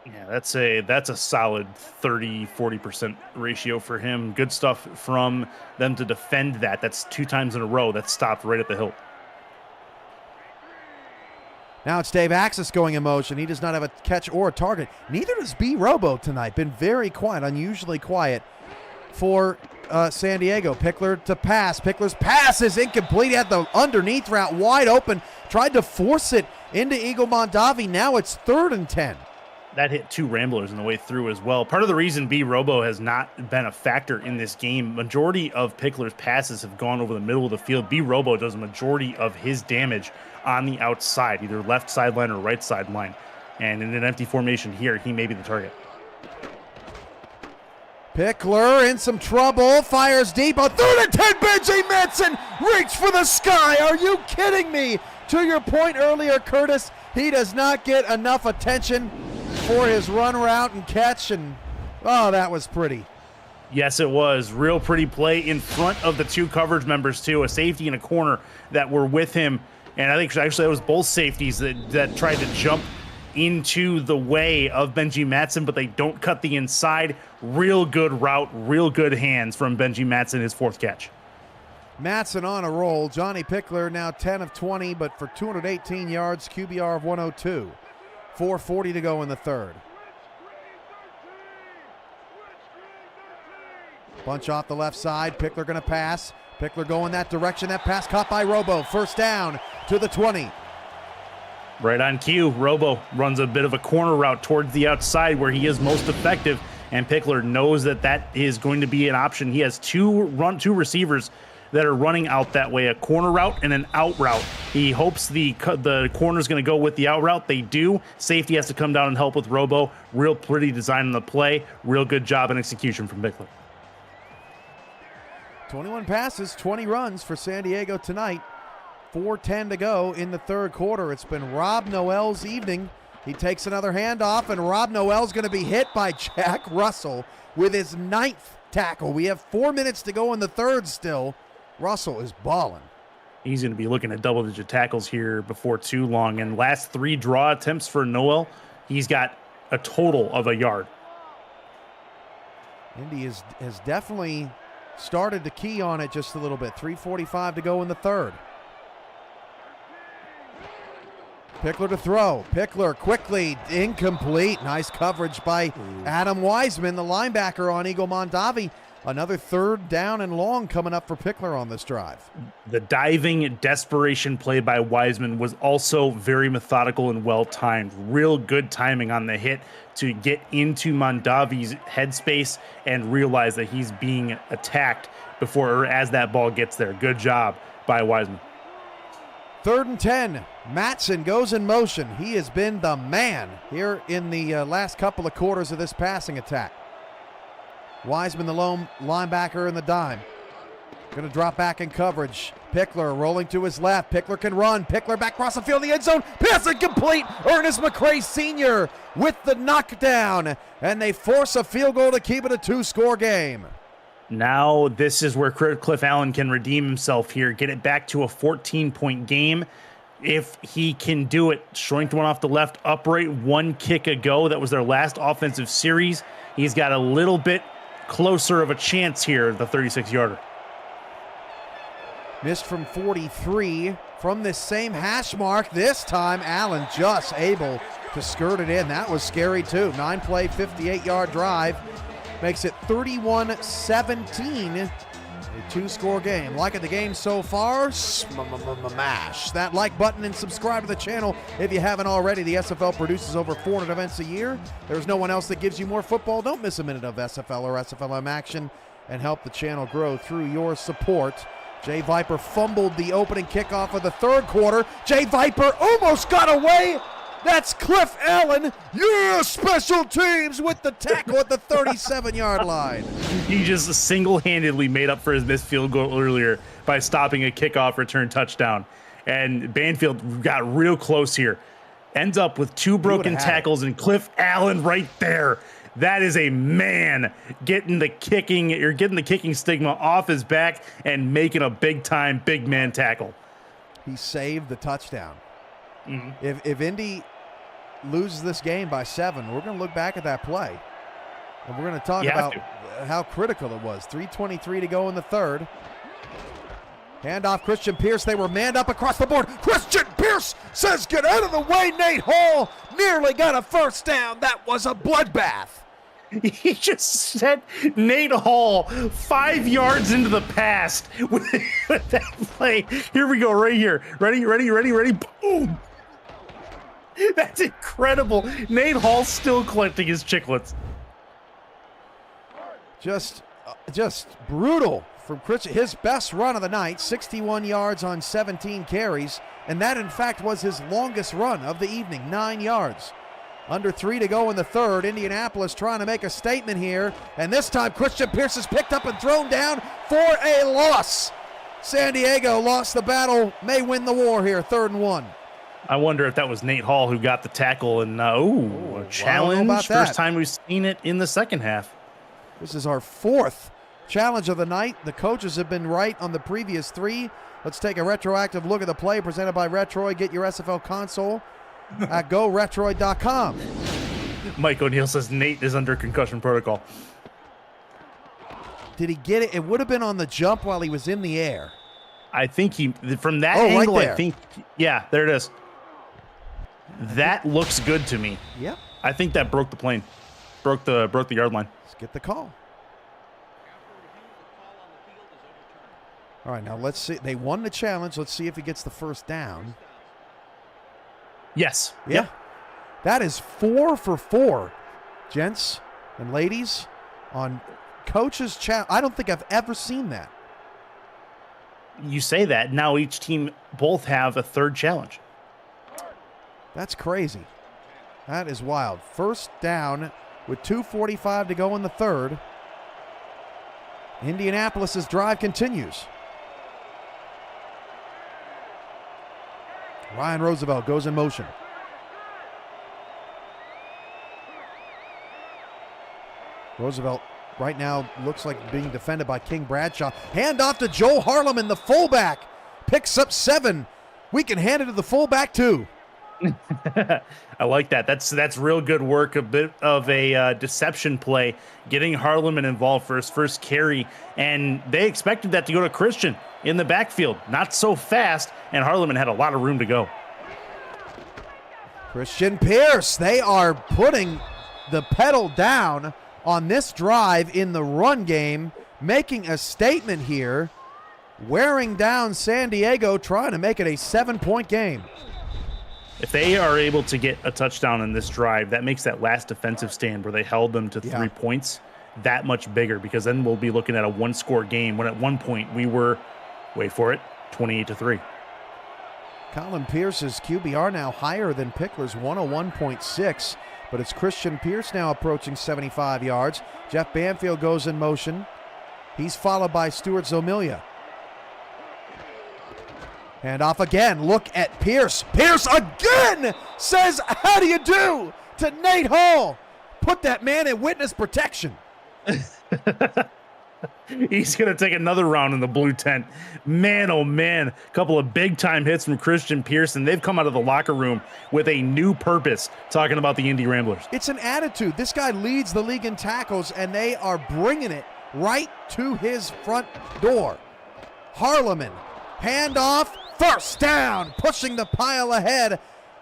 Yeah, that's a solid 30-40% ratio for him. Good stuff from them to defend that. That's 2 times in a row. That's stopped right at the hilt. Now it's Dave Axis going in motion. He does not have a catch or a target. Neither does B. Robo tonight. Been very quiet, unusually quiet for San Diego. Pickler to pass. Pickler's pass is incomplete. He had the underneath route wide open. Tried to force it into Eagle Mondavi. Now it's 3rd and 10. That hit 2 Ramblers on the way through as well. Part of the reason B. Robo has not been a factor in this game, majority of Pickler's passes have gone over the middle of the field. B. Robo does a majority of his damage on the outside, either left sideline or right sideline. And in an empty formation here, he may be the target. Pickler in some trouble, fires deep, a 3rd and 10, Benji Manson reach for the sky. Are you kidding me? To your point earlier, Curtis, he does not get enough attention for his run route and catch, and oh, that was pretty. Yes, it was. Real pretty play in front of the 2 coverage members, too. A safety and a corner that were with him. And I think actually it was both safeties that tried to jump into the way of Benji Matson, but they don't cut the inside. Real good route, real good hands from Benji Matson, his 4th catch. Matson on a roll. Johnny Pickler now 10 of 20, but for 218 yards, QBR of 102. 4:40 to go in the 3rd. Bunch off the left side. Pickler going to pass. Pickler going that direction. That pass caught by Robo. First down to the 20. Right on cue. Robo runs a bit of a corner route towards the outside where he is most effective, and Pickler knows that is going to be an option. He has 2 receivers that are running out that way, a corner route and an out route. He hopes the corner's going to go with the out route. They do. Safety has to come down and help with Robo. Real pretty design on the play. Real good job and execution from Pickler. 21 passes, 20 runs for San Diego tonight. 4:10 to go in the 3rd quarter. It's been Rob Noel's evening. He takes another handoff, and Rob Noel's going to be hit by Jack Russell with his 9th tackle. We have 4 minutes to go in the 3rd still. Russell is balling. He's going to be looking at double-digit tackles here before too long. And last 3 draw attempts for Noel, he's got a total of a yard. Indy has definitely started to key on it just a little bit. 3:45 to go in the 3rd. Pickler to throw. Pickler quickly incomplete. Nice coverage by Adam Wiseman, the linebacker on Eagle Mondavi. Another 3rd down and long coming up for Pickler on this drive. The diving desperation play by Wiseman was also very methodical and well-timed. Real good timing on the hit to get into Mondavi's headspace and realize that he's being attacked before or as that ball gets there. Good job by Wiseman. 3rd and 10. Matson goes in motion. He has been the man here in the last couple of quarters of this passing attack. Wiseman, the lone linebacker in the dime. Going to drop back in coverage. Pickler rolling to his left. Pickler can run. Pickler back across the field in the end zone. Pass incomplete. Ernest McCray Sr. with the knockdown. And they force a field goal to keep it a 2-score game. Now this is where Cliff Allen can redeem himself here. Get it back to a 14-point game. If he can do it, strength one off the left, upright, 1 kick ago. That was their last offensive series. He's got a little bit closer of a chance here, the 36-yarder. Missed from 43. from this same hash mark. This time, Allen just able to skirt it in. That was scary too. 9-play, 58-yard drive. Makes it 31-17. A 2-score game. Liking the game so far? Smash that like button and subscribe to the channel if you haven't already. The SFL produces over 400 events a year. There's no one else that gives you more football. Don't miss a minute of SFL or SFLM action and help the channel grow through your support. Jay Viper fumbled the opening kickoff of the third quarter. Jay Viper almost got away. That's Cliff Allen. Yeah, special teams with the tackle at the 37-yard line. He just single-handedly made up for his missed field goal earlier by stopping a kickoff return touchdown. And Banfield got real close here. Ends up with 2 broken tackles and Cliff Allen right there. That is a man getting the kicking stigma off his back and making a big-time big man tackle. He saved the touchdown. Mm-hmm. If Indy loses this game by 7, we're going to look back at that play. And we're going to talk about how critical it was. 3:23 to go in the third. Handoff, Christian Pierce. They were manned up across the board. Christian Pierce says, get out of the way. Nate Hall nearly got a first down. That was a bloodbath. He just sent Nate Hall 5 yards into the past with that play. Here we go, right here. Ready? Boom! That's incredible. Nate Hall still collecting his chiclets. Just brutal from Christian. His best run of the night, 61 yards on 17 carries, and that, in fact, was his longest run of the evening, 9 yards. Under 3 to go in the third. Indianapolis trying to make a statement here. And this time, Christian Pierce is picked up and thrown down for a loss. San Diego lost the battle, may win the war here, 3rd and 1. I wonder if that was Nate Hall who got the tackle. And, a challenge. First time we've seen it in the second half. This is our 4th challenge of the night. The coaches have been right on the previous 3. Let's take a retroactive look at the play presented by Retroid. Get your SFL console at GoRetroid.com. Mike O'Neill says Nate is under concussion protocol. Did he get it? It would have been on the jump while he was in the air. I think from that angle, right there. I think, yeah, there it is. That looks good to me. Yep. I think that broke the plane. Broke the yard line. Let's get the call. All right, now let's see. They won the challenge. Let's see if he gets the first down. Yes. Yeah. Yep. That is 4 for 4, gents and ladies, on coach's challenge. I don't think I've ever seen that. You say that. Now each team both have a 3rd challenge. That's crazy. That is wild. First down with 2:45 to go in the third. Indianapolis's drive continues. Ryan Roosevelt goes in motion. Roosevelt right now looks like being defended by King Bradshaw. Hand off to Joe Harleman, the fullback. Picks up 7. We can hand it to the fullback too. I like that. That's real good work. A bit of a deception play, getting Harleman involved for his first carry, and they expected that to go to Christian in the backfield. Not so fast, and Harleman had a lot of room to go. Christian Pierce, they are putting the pedal down on this drive in the run game, making a statement here, wearing down San Diego, trying to make it a 7-point game. If they are able to get a touchdown in this drive, that makes that last defensive stand where they held them to 3 points that much bigger, because then we'll be looking at a 1-score game when at one point we were, wait for it, 28-3. Colin Pierce's QBR now higher than Pickler's 101.6, but it's Christian Pierce now approaching 75 yards. Jeff Banfield goes in motion. He's followed by Stuart Zomilia. And off again. Look at Pierce. Pierce again says, how do you do, to Nate Hall. Put that man in witness protection. He's going to take another round in the blue tent. Man, oh man. A couple of big-time hits from Christian Pierce, and they've come out of the locker room with a new purpose, talking about the Indy Ramblers. It's an attitude. This guy leads the league in tackles, and they are bringing it right to his front door. Harleman, handoff, First down, pushing the pile ahead.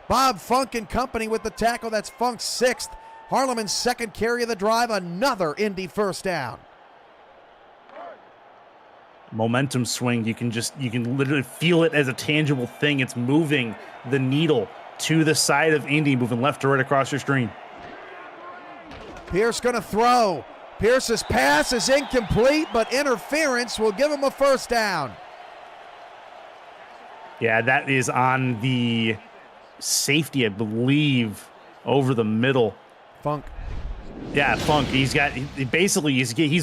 Bob Funk and company with the tackle. That's Funk's 6th. Harleman's 2nd carry of the drive. Another Indy first down. Momentum swing. You can literally feel it as a tangible thing. It's moving the needle to the side of Indy, moving left to right across your screen. Pierce going to throw. Pierce's pass is incomplete, but interference will give him a first down. Yeah, that is on the safety, I believe, over the middle. Funk. Yeah, Funk. He's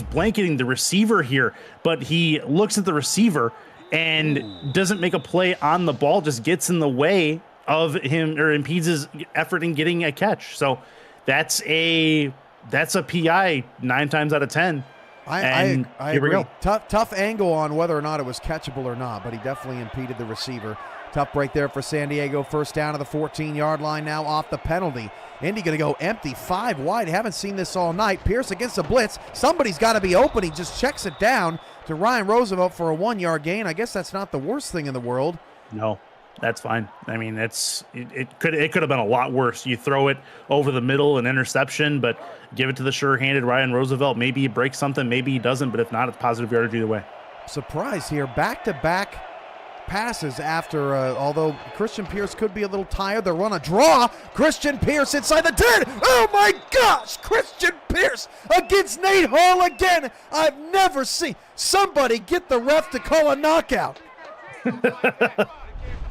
blanketing the receiver here, but he looks at the receiver and doesn't make a play on the ball, just gets in the way of him or impedes his effort in getting a catch. So that's a PI 9 times out of 10. I here we go. Tough angle on whether or not it was catchable or not, but he definitely impeded the receiver. Tough break there for San Diego. First down to the 14-yard line now off the penalty. Indy going to go empty, 5 wide. Haven't seen this all night. Pierce against the blitz. Somebody's got to be open. He just checks it down to Ryan Roosevelt for a 1-yard gain. I guess that's not the worst thing in the world. No, that's fine. I mean, it could have been a lot worse. You throw it over the middle, an interception, but give it to the sure-handed Ryan Roosevelt. Maybe he breaks something, maybe he doesn't, but if not, it's positive yardage either way. Surprise here. Back-to-back passes after, although Christian Pierce could be a little tired. They run a draw. Christian Pierce inside the 10. Oh my gosh! Christian Pierce against Nate Hall again. I've never seen somebody get the ref to call a knockout.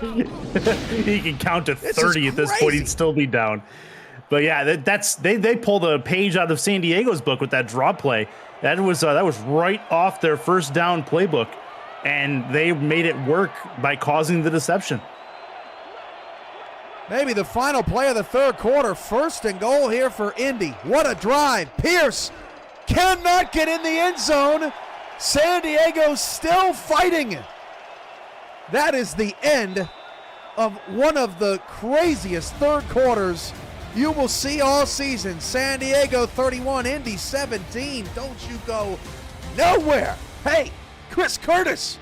He can count to 30 at this point. He'd still be down. But yeah, they pulled a page out of San Diego's book with that draw play. That was right off their first down playbook. And they made it work by causing the deception. Maybe the final play of the third quarter. 1st and goal here for Indy. What a drive. Pierce cannot get in the end zone. San Diego still fighting. That is the end of one of the craziest third quarters you will see all season. San Diego 31, Indy 17. Don't you go nowhere. Hey, Chris Curtis,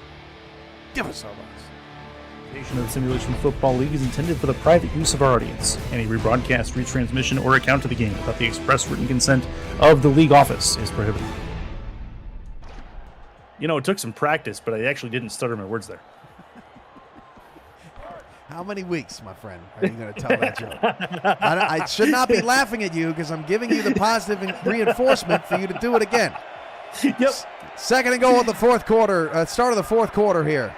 give us our last. The Simulation Football League is intended for the private use of our audience. Any rebroadcast, retransmission, or account of the game without the express written consent of the league office is prohibited. You know, it took some practice, but I actually didn't stutter my words there. How many weeks, my friend, are you going to tell that joke? I should not be laughing at you because I'm giving you the positive reinforcement for you to do it again. Yep. 2nd and goal of the fourth quarter, start of the fourth quarter here.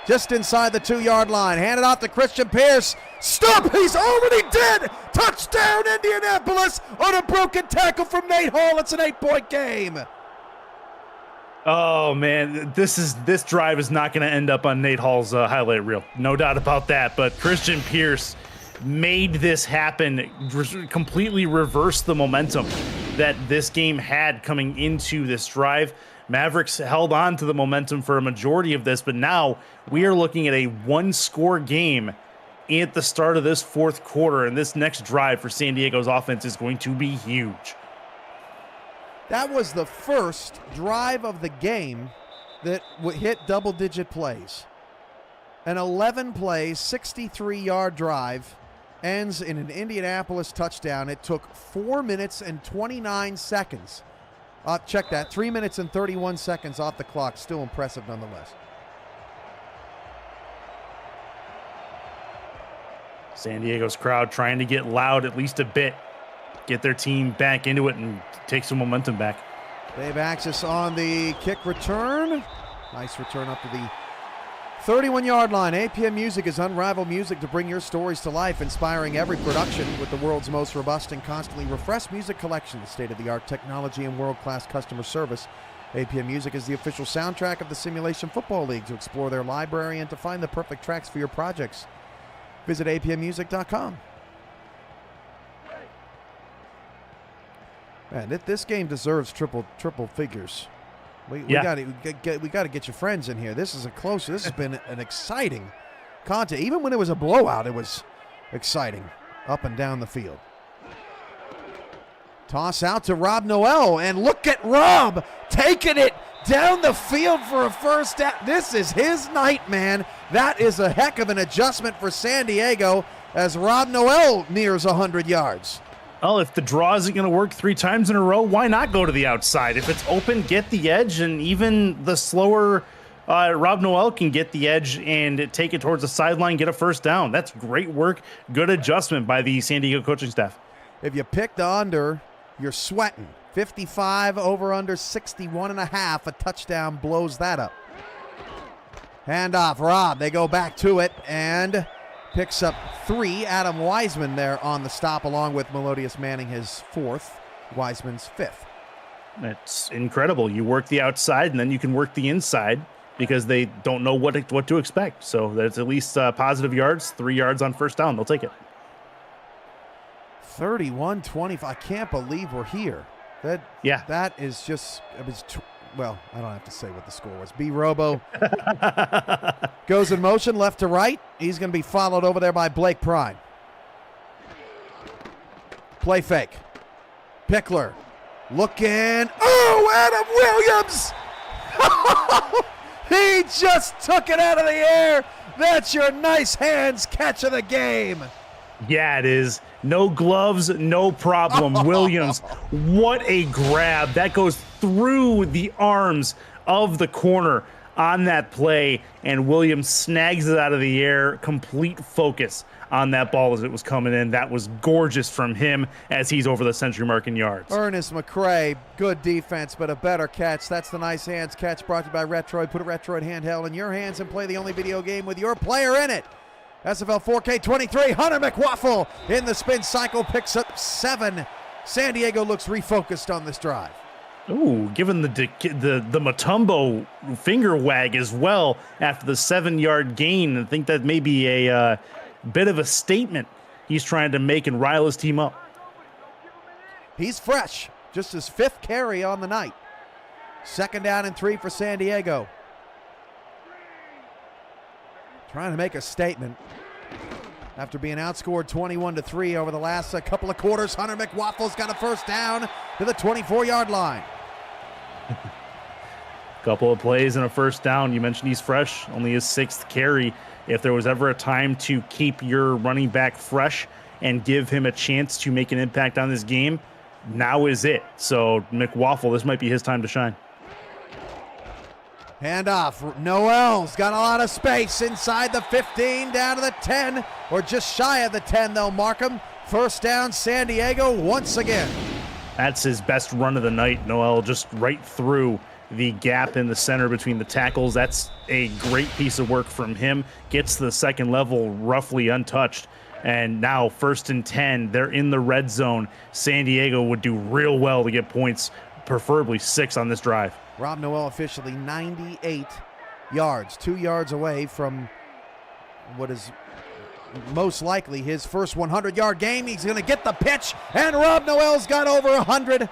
Just inside the 2-yard line. Hand it off to Christian Pierce. Stop! He's already dead! Touchdown, Indianapolis on a broken tackle from Nate Hall. It's an 8-point game. Oh, man, this drive is not going to end up on Nate Hall's highlight reel. No doubt about that. But Christian Pierce made this happen, completely reversed the momentum that this game had coming into this drive. Mavericks held on to the momentum for a majority of this, but now we are looking at a 1-score game at the start of this fourth quarter, and this next drive for San Diego's offense is going to be huge. That was the first drive of the game that would hit double-digit plays. An 11-play, 63-yard drive ends in an Indianapolis touchdown. It took 4 minutes and 29 seconds. Check that, 3 minutes and 31 seconds off the clock. Still impressive nonetheless. San Diego's crowd trying to get loud at least a bit, get their team back into it and take some momentum back. Dave Axis on the kick return. Nice return up to the 31-yard line. APM Music is unrivaled music to bring your stories to life, inspiring every production with the world's most robust and constantly refreshed music collection, state-of-the-art technology, and world-class customer service. APM Music is the official soundtrack of the Simulation Football League. To explore their library and to find the perfect tracks for your projects, visit apmmusic.com. Man, this game deserves triple figures. We got to get your friends in here. This is This has been an exciting contest. Even when it was a blowout, it was exciting up and down the field. Toss out to Rob Noel, and look at Rob taking it down the field for a first down. This is his night, man. That is a heck of an adjustment for San Diego as Rob Noel nears 100 yards. Well, if the draw isn't going to work 3 times in a row, why not go to the outside? If it's open, get the edge, and even the slower Rob Noel can get the edge and take it towards the sideline, get a first down. That's great work, good adjustment by the San Diego coaching staff. If you pick the under, you're sweating. 55 over under 61.5. A touchdown blows that up. Handoff, Rob. They go back to it and picks up 3. Adam Wiseman there on the stop, along with Melodious Manning, his 4th. Wiseman's 5th. It's incredible. You work the outside, and then you can work the inside because they don't know what to expect. So that's at least positive yards, 3 yards on first down. They'll take it. 31-25. I can't believe we're here. That is just, well, I don't have to say what the score was. B. Robo goes in motion left to right. He's going to be followed over there by Blake Prime. Play fake. Pickler looking. Oh, Adam Williams. He just took it out of the air. That's your nice hands catch of the game. Yeah, it is. No gloves, no problem. Williams, what a grab. That goes through the arms of the corner on that play, and Williams snags it out of the air. Complete focus on that ball as it was coming in. That was gorgeous from him as he's over the century mark in yards. Ernest McCray, good defense, but a better catch. That's the nice hands catch brought to you by Retroid. Put a Retroid handheld in your hands and play the only video game with your player in it. SFL 4K23, Hunter McWaffle in the spin cycle, picks up 7. San Diego looks refocused on this drive. Ooh, given the Mutombo finger wag as well after the 7-yard gain. I think that may be a bit of a statement he's trying to make and rile his team up. He's fresh, just his 5th carry on the night. 2nd down and 3 for San Diego. Trying to make a statement after being outscored 21-3 over the last couple of quarters. Hunter McWaffle's got a first down to the 24-yard line. Couple of plays and a first down. You mentioned he's fresh, only his 6th carry. If there was ever a time to keep your running back fresh and give him a chance to make an impact on this game, now is it. So McWaffle, this might be his time to shine. Handoff. Noel's got a lot of space inside the 15, down to the 10, or just shy of the 10. They'll mark him. First down, San Diego once again. That's his best run of the night. Noel just right through the gap in the center between the tackles. That's a great piece of work from him. Gets to the second level roughly untouched. And now 1st and 10. They're in the red zone. San Diego would do real well to get points, preferably 6 on this drive. Rob Noel officially 98 yards, 2 yards away from what is most likely his first 100-yard game. He's going to get the pitch, and Rob Noel's got over 100.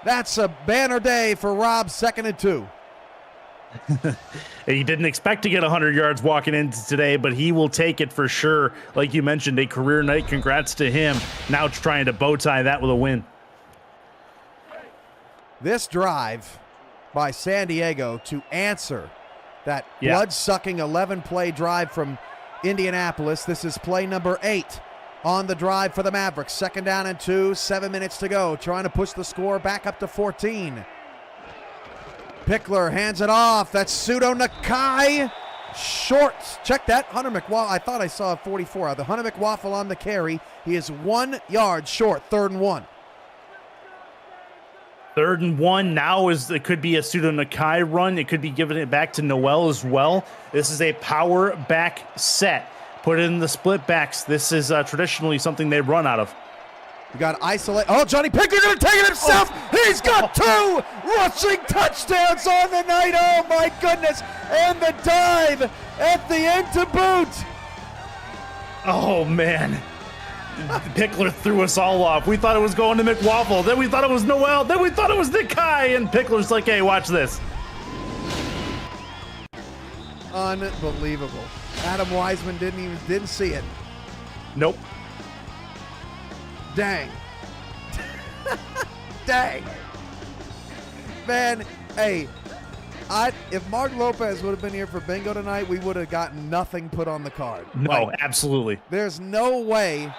That's a banner day for Rob, 2nd and 2. He didn't expect to get 100 yards walking into today, but he will take it for sure. Like you mentioned, a career night. Congrats to him. Now trying to bow tie that with a win. This drive by San Diego to answer that blood-sucking 11-play drive from Indianapolis. This is play number 8 on the drive for the Mavericks. 2nd down and 2, 7 minutes to go. Trying to push the score back up to 14. Pickler hands it off. That's Pseudo Nakai. Short. Check that. Hunter McWaffle. I thought I saw a 44. The Hunter McWaffle on the carry. He is 1 yard short. 3rd and 1. 3rd and 1 now it could be a Pseudo Nakai run. It could be giving it back to Noel as well. This is a power back set. Put it in the split backs. This is traditionally something they run out of. You got isolate. Oh, Johnny Pickler going to take it himself. He's got 2 rushing touchdowns on the night. Oh, my goodness. And the dive at the end to boot. Oh, man. Pickler threw us all off. We thought it was going to McWaffle. Then we thought it was Noel. Then we thought it was Nakai. And Pickler's like, hey, watch this. Unbelievable. Adam Wiseman didn't see it. Nope. Dang. Dang. Man, Hey, if Mark Lopez would have been here for bingo tonight, we would have gotten nothing put on the card. No, absolutely. There's no way.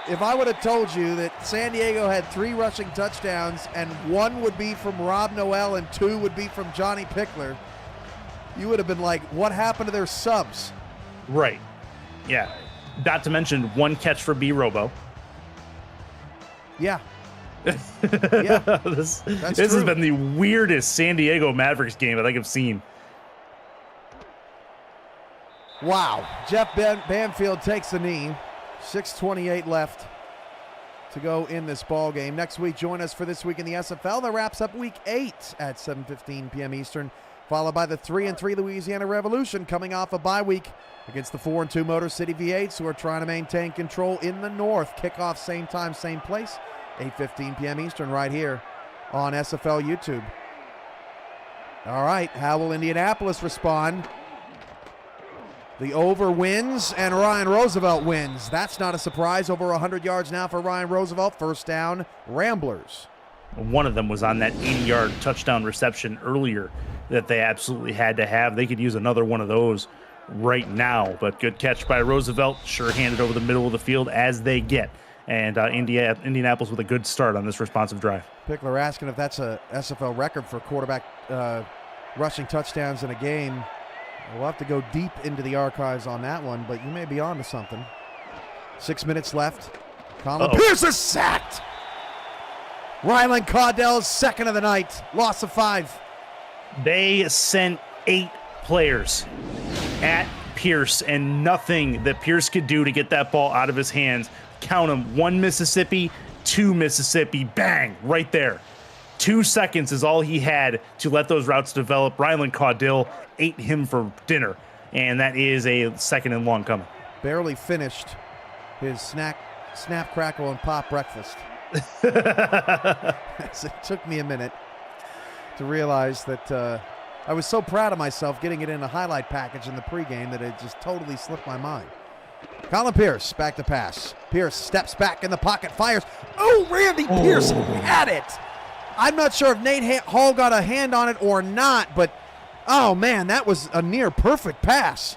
If I would have told you that San Diego had 3 rushing touchdowns and 1 would be from Rob Noel and 2 would be from Johnny Pickler, you would have been like, what happened to their subs? Right. Yeah. Not to mention 1 catch for B Robo. Yeah. This has been the weirdest San Diego Mavericks game I think I've seen. Wow. Jeff Banfield takes a knee. 6:28 left to go in this ball game. Next week, join us for This Week in the SFL. That wraps up Week 8 at 7:15 p.m. Eastern, followed by the 3-3 Louisiana Revolution coming off a bye week against the 4-2 Motor City V8s, who are trying to maintain control in the North. Kickoff same time, same place, 8:15 p.m. Eastern, right here on SFL YouTube. All right, how will Indianapolis respond? The over wins, and Ryan Roosevelt wins. That's not a surprise. Over 100 yards now for Ryan Roosevelt. First down, Ramblers. One of them was on that 80-yard touchdown reception earlier that they absolutely had to have. They could use another one of those right now, but good catch by Roosevelt. Sure handed over the middle of the field as they get. And Indianapolis with a good start on this responsive drive. Pickler asking if that's a SFL record for quarterback rushing touchdowns in a game. We'll have to go deep into the archives on that one, but you may be on to something. 6 minutes left. Colin Pierce is sacked. Ryland Caudell's second of the night. Loss of 5. They sent 8 players at Pierce, and nothing that Pierce could do to get that ball out of his hands. Count them. 1 Mississippi, 2 Mississippi. Bang! Right there. 2 seconds is all he had to let those routes develop. Ryland Caudell ate him for dinner, and that is a second and long coming. Barely finished his snap, crackle, and pop breakfast. It took me a minute to realize that I was so proud of myself getting it in a highlight package in the pregame that it just totally slipped my mind. Colin Pierce back to pass. Pierce steps back in the pocket, fires. Oh, Randy Pierce had it. I'm not sure if Nate Hall got a hand on it or not, but oh man, that was a near perfect pass.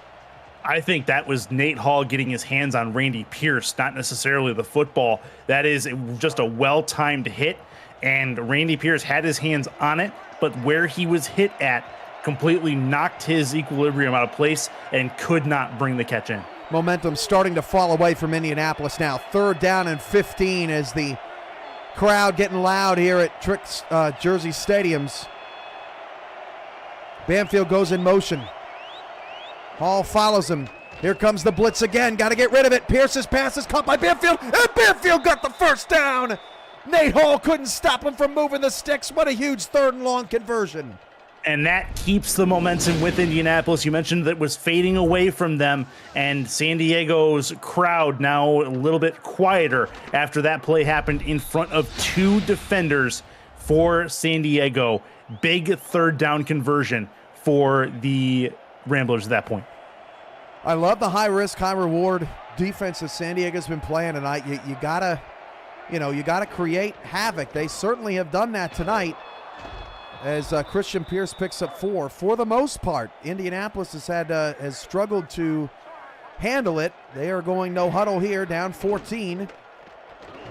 I think that was Nate Hall getting his hands on Randy Pierce, not necessarily the football. That is just a well-timed hit, and Randy Pierce had his hands on it, but where he was hit at completely knocked his equilibrium out of place and could not bring the catch in. Momentum starting to fall away from Indianapolis now. 3rd down and 15 as the crowd getting loud here at Tricks Jersey Stadiums. Banfield goes in motion. Hall follows him. Here comes the blitz again. Got to get rid of it. Pierce's pass is caught by Banfield, and Banfield got the first down. Nate Hall couldn't stop him from moving the sticks. What a huge 3rd and long conversion. And that keeps the momentum with Indianapolis. You mentioned that was fading away from them, and San Diego's crowd now a little bit quieter after that play happened in front of 2 defenders for San Diego. Big 3rd down conversion for the Ramblers at that point. I love the high risk, high reward defense that San Diego's been playing tonight. You gotta create havoc. They certainly have done that tonight. As Christian Pierce picks up 4. For the most part, Indianapolis has struggled to handle it. They are going no huddle here, down 14.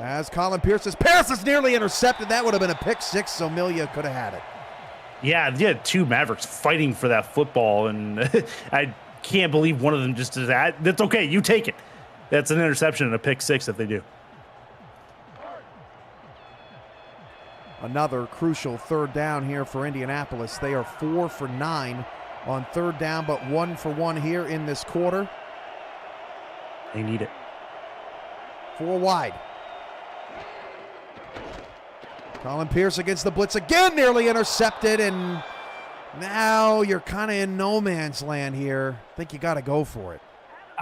As Colin Pierce's pass is nearly intercepted. That would have been a pick 6, so Milia could have had it. Yeah, you had 2 Mavericks fighting for that football, and I can't believe one of them just did that. That's okay, you take it. That's an interception and a pick 6 if they do. Another crucial 3rd down here for Indianapolis. They are 4 for 9 on 3rd down, but 1 for 1 here in this quarter. They need it. 4 wide. Colin Pierce against the blitz again, nearly intercepted, and now you're kind of in no man's land here. I think you got to go for it.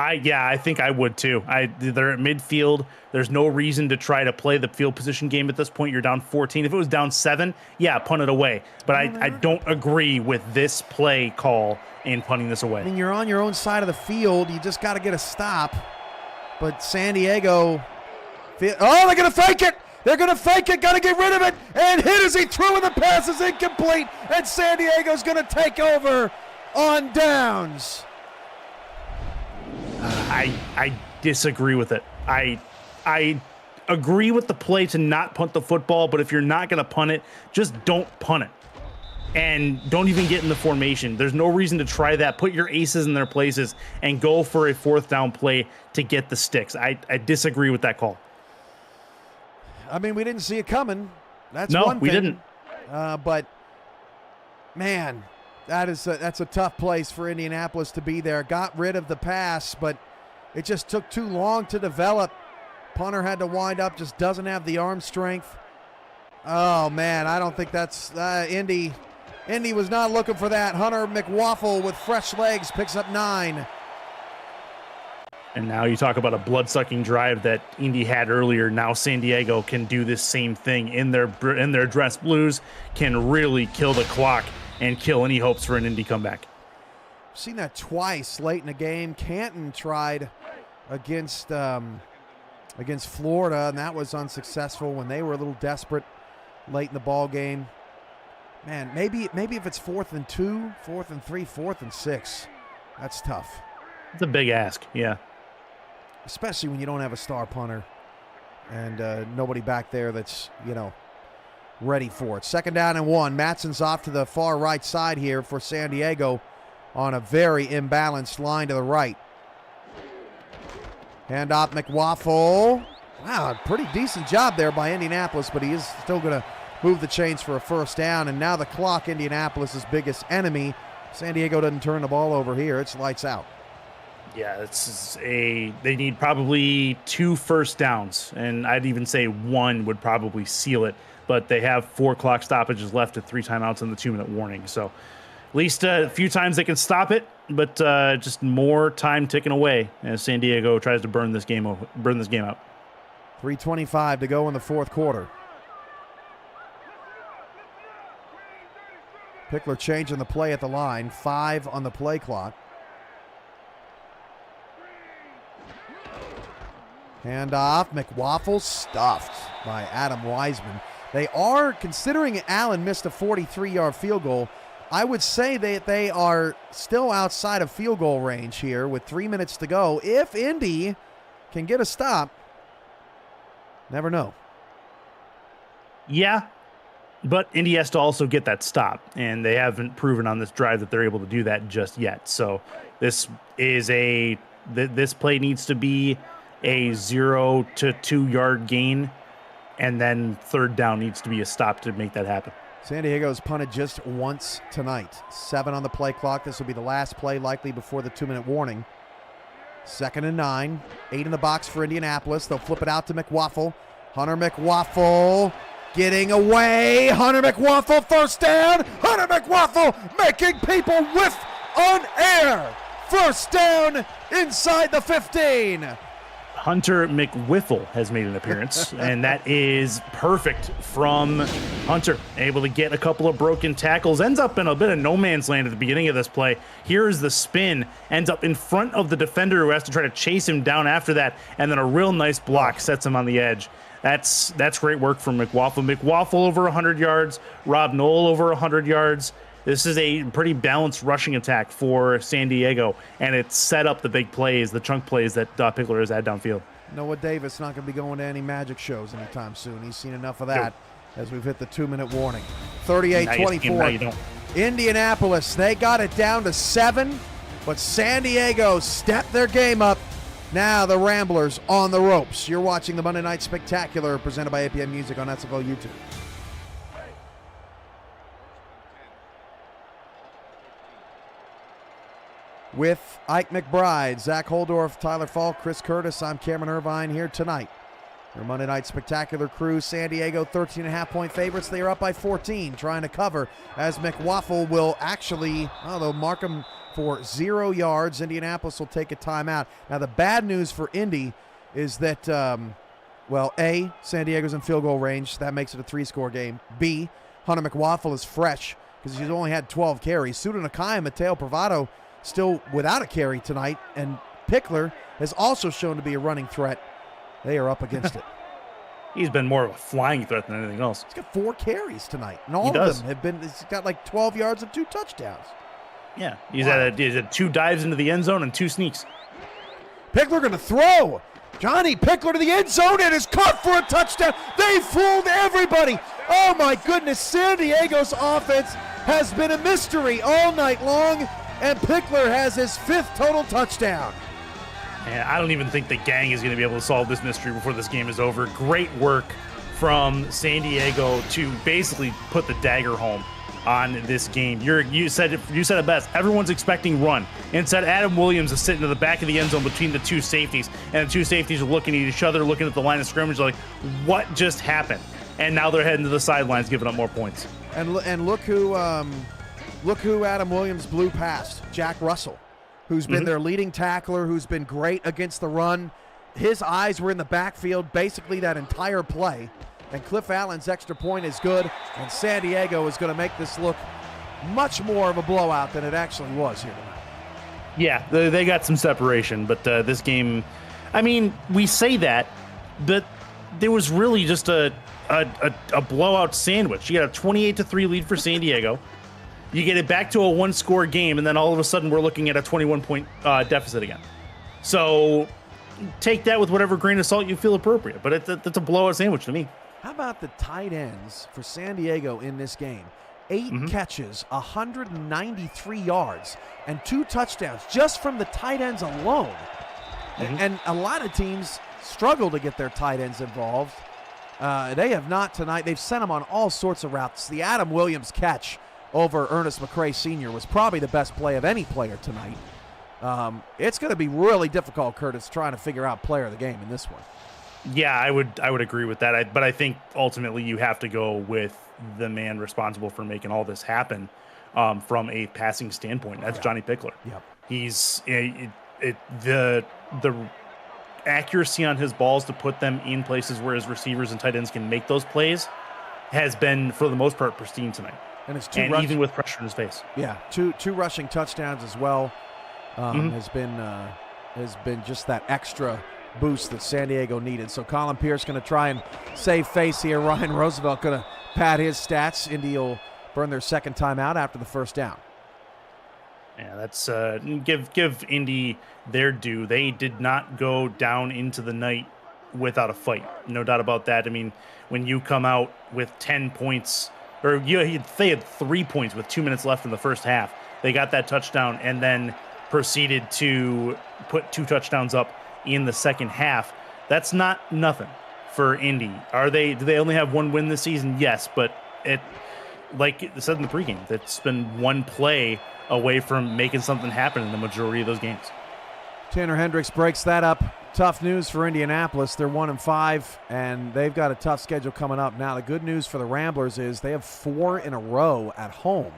I think I would too. They're at midfield. There's no reason to try to play the field position game at this point. You're down 14. If it was down 7, yeah, punt it away. But I don't agree with this play call in punting this away. I mean, you're on your own side of the field. You just got to get a stop. But San Diego, they're going to fake it. They're going to fake it, got to get rid of it, and hit as he threw, and the pass is incomplete, and San Diego's going to take over on downs. I disagree with it. I agree with the play to not punt the football, but if you're not going to punt it, just don't punt it. And don't even get in the formation. There's no reason to try that. Put your aces in their places and go for a 4th down play to get the sticks. I disagree with that call. I mean, we didn't see it coming. That's no, one thing. We didn't. But, man, that's a tough place for Indianapolis to be there. Got rid of the pass, but it just took too long to develop. Punter had to wind up, just doesn't have the arm strength. Oh, man, I don't think that's Indy. Indy was not looking for that. Hunter McWaffle with fresh legs picks up 9. And now you talk about a blood-sucking drive that Indy had earlier. Now San Diego can do this same thing in their dress blues, can really kill the clock and kill any hopes for an Indy comeback. I've seen that twice late in the game. Canton tried against Florida, and that was unsuccessful when they were a little desperate late in the ball game. Man, maybe if it's 4th and 2, 4th and 3, 4th and 6, that's tough. It's a big ask, yeah. Especially when you don't have a star punter and nobody back there that's, ready for it. 2nd down and 1. Matson's off to the far right side here for San Diego on a very imbalanced line to the right. Handoff McWaffle. Wow, pretty decent job there by Indianapolis, but he is still going to move the chains for a 1st down. And now the clock, Indianapolis' biggest enemy. San Diego doesn't turn the ball over here. It's lights out. Yeah, they need probably 2 first downs, and I'd even say 1 would probably seal it. But they have 4 clock stoppages left at 3 timeouts and the 2-minute warning. So at least a few times they can stop it, but just more time ticking away as San Diego tries to burn this game out. 3:25 to go in the 4th quarter. Pickler changing the play at the line. 5 on the play clock. Handoff. McWaffle stuffed by Adam Wiseman. They are, considering Allen missed a 43-yard field goal, I would say that they are still outside of field goal range here with 3 minutes to go. If Indy can get a stop, never know. Yeah, but Indy has to also get that stop, and they haven't proven on this drive that they're able to do that just yet. So this play needs to be a 0 to 2 yard gain, and then 3rd down needs to be a stop to make that happen. San Diego's punted just once tonight. 7 on the play clock. This will be the last play likely before the 2-minute warning. 2nd and 9. 8 in the box for Indianapolis. They'll flip it out to McWaffle. Hunter McWaffle getting away. Hunter McWaffle, 1st down. Hunter McWaffle making people whiff on air. 1st down inside the 15. Hunter McWiffle has made an appearance, and that is perfect from Hunter. Able to get a couple of broken tackles. Ends up in a bit of no man's land at the beginning of this play. Here's the spin. Ends up in front of the defender who has to try to chase him down after that, and then a real nice block sets him on the edge. That's great work from McWaffle. McWaffle over 100 yards. Rob Knoll over 100 yards. This is a pretty balanced rushing attack for San Diego, and it's set up the big plays, the chunk plays that Pickler has had downfield. Noah Davis not going to be going to any magic shows anytime soon. He's seen enough of that as we've hit the 2-minute warning. 38-24. Indianapolis, they got it down to 7, but San Diego stepped their game up. Now the Ramblers on the ropes. You're watching the Monday Night Spectacular presented by APM Music on SFL YouTube. With Ike McBride, Zach Holdorf, Tyler Falk, Chris Curtis, I'm Cameron Irvine here tonight. Your Monday Night Spectacular crew, San Diego 13.5-point favorites. They are up by 14, trying to cover as McWaffle will actually, they'll mark him for 0 yards. Indianapolis will take a timeout. Now the bad news for Indy is that, A, San Diego's in field goal range. That makes it a 3-score game. B, Hunter McWaffle is fresh because he's only had 12 carries. Suda Nakai and Mateo Privado still without a carry tonight, and Pickler has also shown to be a running threat. They are up against it. He's been more of a flying threat than anything else. He's got 4 carries tonight, and all of them have been. He's got like 12 yards and 2 touchdowns. Yeah, he's had 2 dives into the end zone and 2 sneaks. Pickler going to throw. Johnny Pickler to the end zone and is caught for a touchdown. They fooled everybody. Oh my goodness, San Diego's offense has been a mystery all night long, and Pickler has his 5th total touchdown. And I don't even think the gang is going to be able to solve this mystery before this game is over. Great work from San Diego to basically put the dagger home on this game. You said it best. Everyone's expecting run. Instead, Adam Williams is sitting in the back of the end zone between the 2 safeties, and the 2 safeties are looking at each other, looking at the line of scrimmage, like, what just happened? And now they're heading to the sidelines, giving up more points. And look who Adam Williams blew past. Jack Russell, who's been their leading tackler, who's been great against the run. His eyes were in the backfield basically that entire play. And Cliff Allen's extra point is good, and San Diego is going to make this look much more of a blowout than it actually was here tonight. Yeah, they got some separation, but this game, I mean, we say that, but there was really just a blowout sandwich. You got a 28-3 lead for San Diego. You get it back to a 1-score game, and then all of a sudden we're looking at a 21-point deficit again. So take that with whatever grain of salt you feel appropriate, but it's a blowout sandwich to me. How about the tight ends for San Diego in this game? 8 catches, 193 yards, and 2 touchdowns just from the tight ends alone. And a lot of teams struggle to get their tight ends involved. They have not tonight. They've sent them on all sorts of routes. The Adam Williams catch over Ernest McCray Sr. was probably the best play of any player tonight. It's going to be really difficult, Curtis, trying to figure out player of the game in this one. Yeah, I would agree with that. But I think ultimately you have to go with the man responsible for making all this happen from a passing standpoint. That's Johnny Pickler. Yep. He's the accuracy on his balls to put them in places where his receivers and tight ends can make those plays has been, for the most part, pristine tonight. And it's even with pressure in his face. Yeah, two rushing touchdowns as well. Has been just that extra boost that San Diego needed. So Colin Pierce going to try and save face here. Ryan Roosevelt going to pad his stats. Indy will burn their second timeout after the first down. Yeah, that's give Indy their due. They did not go down into the night without a fight. No doubt about that. I mean, when you come out with 10 points, or they had 3 points with 2 minutes left in the first half. They got that touchdown and then proceeded to put 2 touchdowns up in the second half. That's not nothing for Indy. Do they only have 1 win this season? Yes, but it, like it said in the pregame, it's been 1 play away from making something happen in the majority of those games. Tanner Hendricks breaks that up. Tough news for Indianapolis. They're 1-5, and they've got a tough schedule coming up. Now, the good news for the Ramblers is they have 4 in a row at home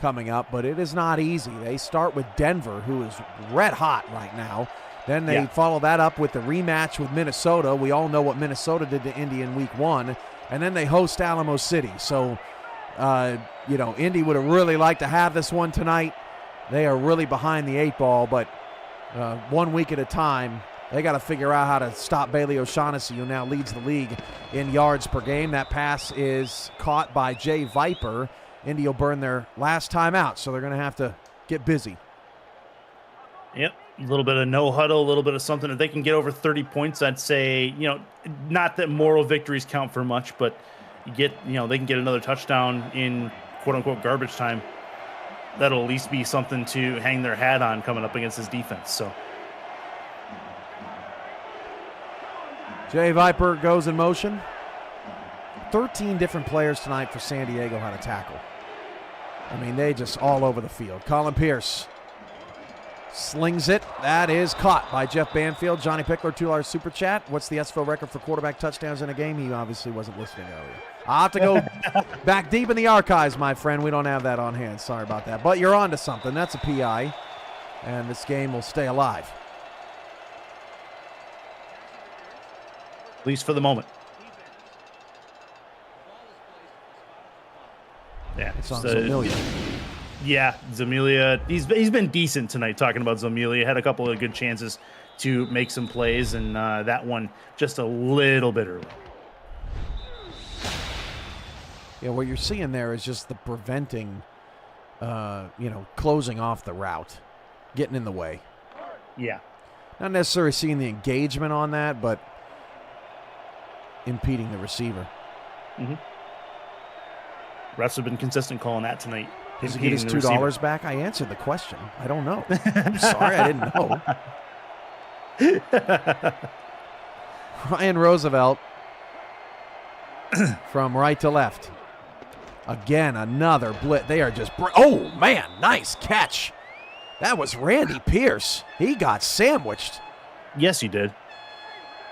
coming up, but it is not easy. They start with Denver, who is red hot right now. Then they follow that up with the rematch with Minnesota. We all know what Minnesota did to Indy in week 1. And then they host Alamo City. So, Indy would have really liked to have this one tonight. They are really behind the 8 ball, but 1 week at a time, they got to figure out how to stop Bailey O'Shaughnessy, who now leads the league in yards per game. That pass is caught by Jay Viper. Indy will burn their last timeout, so they're going to have to get busy. Yep. A little bit of no huddle, a little bit of something. If they can get over 30 points, I'd say, not that moral victories count for much, but they can get another touchdown in quote unquote garbage time. That'll at least be something to hang their hat on coming up against his defense. So Jay Viper goes in motion. 13 different players tonight for San Diego how to tackle. I mean, they just all over the field. Colin Pierce slings it. That is caught by Jeff Banfield. Johnny Pickler, $2 super chat. What's the SFL record for quarterback touchdowns in a game? He obviously wasn't listening earlier. I'll have to go back deep in the archives, my friend. We don't have that on hand. Sorry about that. But you're on to something. That's a PI. And this game will stay alive. At least for the moment. Yeah, it's on Zamilia. Yeah, Zamilia. He's been decent tonight. Talking about Zamilia, had a couple of good chances to make some plays, and that one just a little bit early. Yeah, what you're seeing there is just the preventing, closing off the route, getting in the way. Yeah. Not necessarily seeing the engagement on that, but impeding the receiver. Mm-hmm. Refs have been consistent calling that tonight. Does he get his $2 back? I answered the question. I don't know. I'm sorry, I didn't know. Ryan Roosevelt from right to left. Again, another blitz. They are just... oh, man, nice catch. That was Randy Pierce. He got sandwiched. Yes, he did.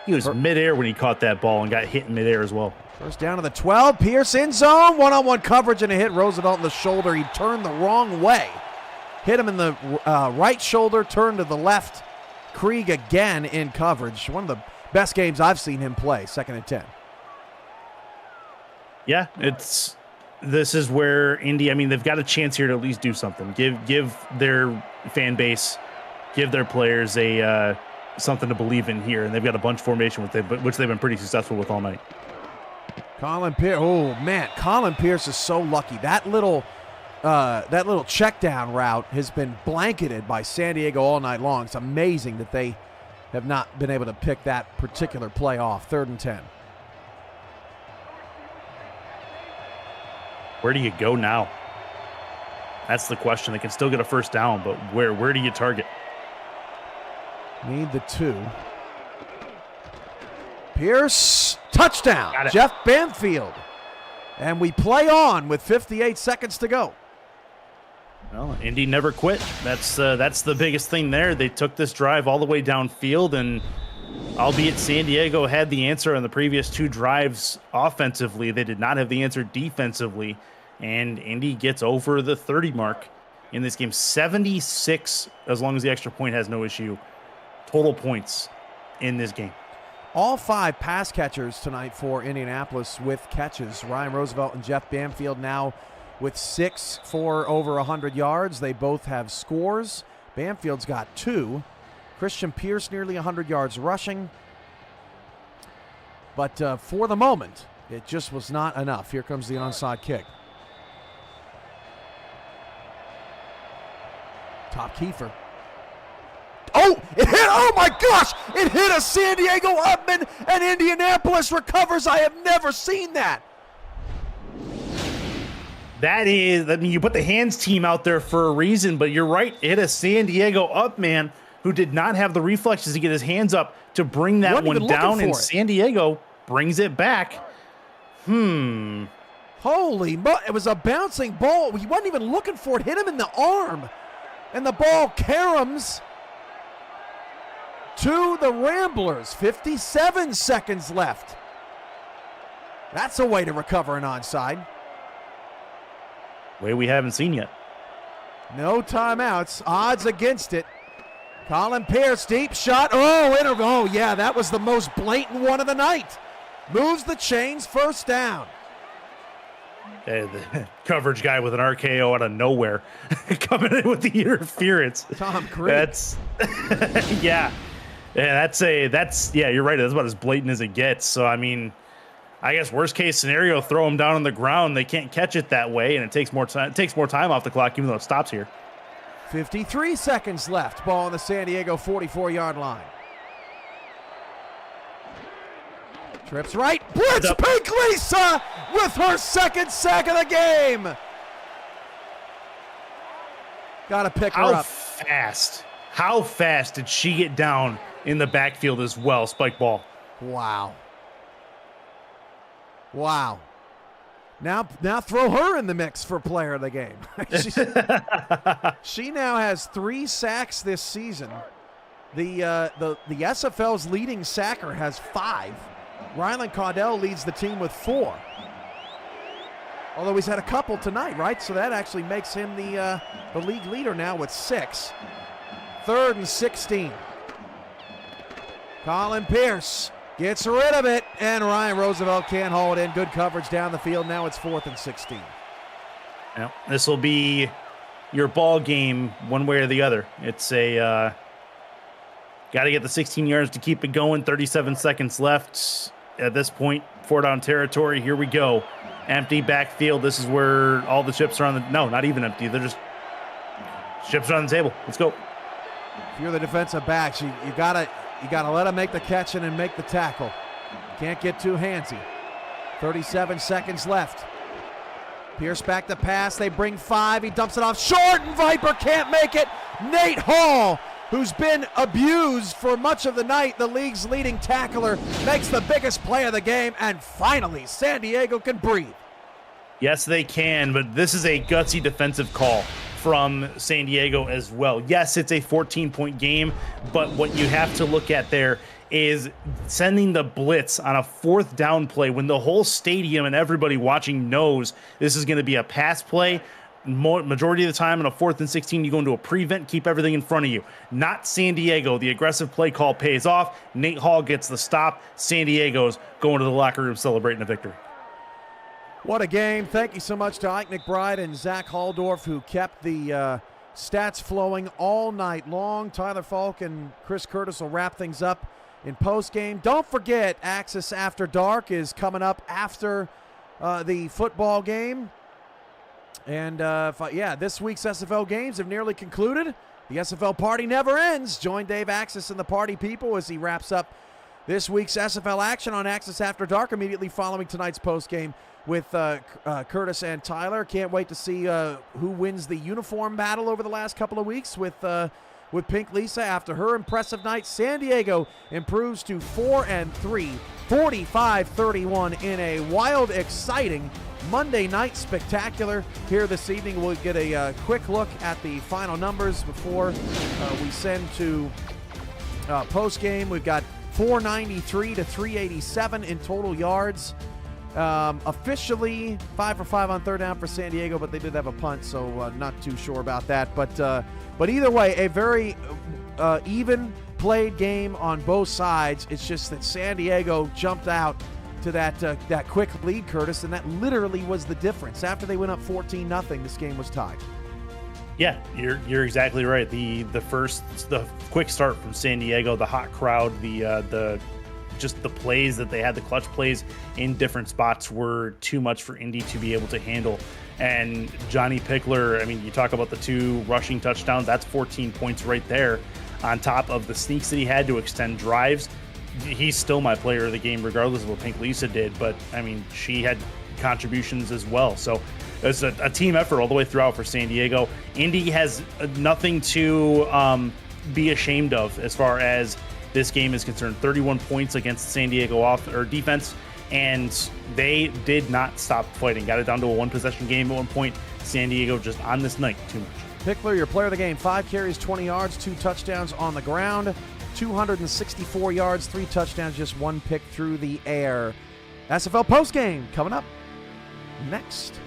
He was midair when he caught that ball and got hit in midair as well. First down to the 12. Pierce in zone. One-on-one coverage and a hit Roosevelt in the shoulder. He turned the wrong way. Hit him in the right shoulder, turned to the left. Krieg again in coverage. One of the best games I've seen him play, 2nd and 10. Yeah, this is where Indy, they've got a chance here to at least do something. Give their fan base, give their players a something to believe in here, and they've got a bunch formation which they've been pretty successful with all night. Colin Pierce, oh man, Colin Pierce is so lucky. That little check down route has been blanketed by San Diego all night long. It's amazing that they have not been able to pick that particular play off. 3rd and 10. Where do you go now? That's the question. They can still get a first down, but where do you target? Need the 2. Pierce, touchdown. Jeff Banfield. And we play on with 58 seconds to go. Well, Indy never quit. That's the biggest thing there. They took this drive all the way downfield, and albeit San Diego had the answer on the previous 2 drives offensively, they did not have the answer defensively, and Indy gets over the 30 mark in this game. 76, as long as the extra point has no issue, total points in this game. All 5 pass catchers tonight for Indianapolis with catches. Ryan Roosevelt and Jeff Banfield now with 6 for over 100 yards. They both have scores. Banfield's got 2. Christian Pierce nearly 100 yards rushing. But for the moment, it just was not enough. Here comes the onside kick. Top Kiefer. Oh, it hit, oh my gosh, it hit a San Diego Upman, and Indianapolis recovers. I have never seen that. That is, you put the hands team out there for a reason, but you're right. It hit a San Diego Upman who did not have the reflexes to get his hands up to bring that one down, and San Diego brings it back. Holy it was a bouncing ball. He wasn't even looking for it. Hit him in the arm. And the ball caroms to the Ramblers. 57 seconds left. That's a way to recover an onside. Way we haven't seen yet. No timeouts. Odds against it. Colin Pierce, deep shot. Oh, yeah, that was the most blatant one of the night. Moves the chains, first down. The coverage guy with an RKO out of nowhere coming in with the interference. Tom Creed. That's yeah, you're right. That's about as blatant as it gets. So I guess worst case scenario, throw them down on the ground. They can't catch it that way, and it takes more time. It takes more time off the clock, even though it stops here. 53 seconds left. Ball on the San Diego 44-yard line. Trips right. Blitz. Pink Lisa with her 2nd sack of the game. Got to pick her up. How fast did she get down in the backfield as well? Spike ball. Wow. Now throw her in the mix for player of the game. She now has 3 sacks this season. The SFL's leading sacker has 5. Rylan Caudell leads the team with 4. Although he's had a couple tonight, right? So that actually makes him the league leader now with 6. 3rd and 16. Colin Pierce gets rid of it, and Ryan Roosevelt can't hold in. Good coverage down the field. Now it's 4th and 16. Now, this will be your ball game one way or the other. It's got to get the 16 yards to keep it going. 37 seconds left at this point. 4 down territory. Here we go. Empty backfield. This is where all the chips are on the... No, not even empty. They're just... Chips are on the table. Let's go. If you're the defensive backs, you gotta let them make the catch and then make the tackle. Can't get too handsy. 37 seconds left. Pierce back to pass. They bring 5. He dumps it off short, and Viper can't make it. Nate Hall, who's been abused for much of the night, the league's leading tackler, makes the biggest play of the game, and finally San Diego can breathe. Yes, they can, but this is a gutsy defensive call from San Diego as well. Yes, it's a 14-point game, but what you have to look at there is sending the blitz on a 4th down play when the whole stadium and everybody watching knows this is going to be a pass play. Majority of the time on a 4th and 16, you go into a prevent, keep everything in front of you. Not San Diego. The aggressive play call pays off. Nate Hall gets the stop. San Diego's going to the locker room celebrating a victory. What a game. Thank you so much to Ike McBride and Zach Halldorf, who kept the stats flowing all night long. Tyler Falk and Chris Curtis will wrap things up in postgame. Don't forget, Axis After Dark is coming up after the football game. And, this week's SFL games have nearly concluded. The SFL party never ends. Join Dave Axis and the party people as he wraps up this week's SFL action on Axis After Dark immediately following tonight's postgame with Curtis and Tyler. Can't wait to see who wins the uniform battle over the last couple of weeks with Pink Lisa. After her impressive night, San Diego improves to 4-3, 45-31 in a wild, exciting Monday night spectacular here this evening. We'll get a quick look at the final numbers before we send to post-game. We've got 493 to 387 in total yards. Officially 5 for 5 on 3rd down for San Diego, but they did have a punt, so not too sure about that. But either way, a very even played game on both sides. It's just that San Diego jumped out to that quick lead, Curtis, and that literally was the difference. After they went up 14-0, this game was tied. Yeah, you're exactly right. The quick start from San Diego, the hot crowd, the just the plays that they had, the clutch plays in different spots were too much for Indy to be able to handle. And Johnny Pickler, I mean, you talk about the 2 rushing touchdowns, that's 14 points right there on top of the sneaks that he had to extend drives. He's still my player of the game, regardless of what Pink Lisa did. But, I mean, she had contributions as well. So it's a team effort all the way throughout for San Diego. Indy has nothing to be ashamed of as far as this game is concerned. 31 points against San Diego defense, and they did not stop fighting. Got it down to a 1-possession game at one point. San Diego just on this night too much. Pickler, your player of the game, 5 carries, 20 yards, 2 touchdowns on the ground, 264 yards, 3 touchdowns, just 1 pick through the air. SFL postgame coming up next.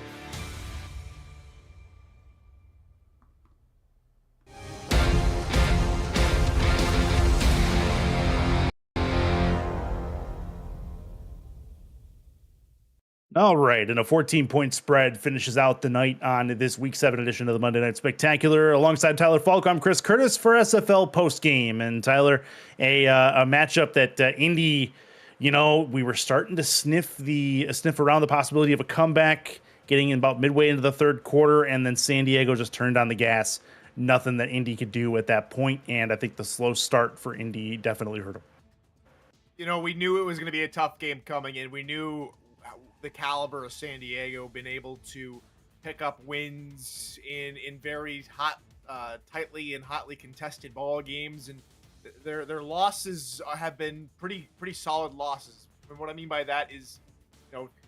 All right, and a 14-point spread finishes out the night on this Week 7 edition of the Monday Night Spectacular. Alongside Tyler Falk, I'm Chris Curtis for SFL Postgame. And Tyler, a matchup that Indy, we were starting to sniff around the possibility of a comeback, getting in about midway into the 3rd quarter, and then San Diego just turned on the gas. Nothing that Indy could do at that point, and I think the slow start for Indy definitely hurt them. We knew it was going to be a tough game coming in. We knew the caliber of San Diego, been able to pick up wins in very tightly and hotly contested ball games, and their losses have been pretty solid losses. And what I mean by that is,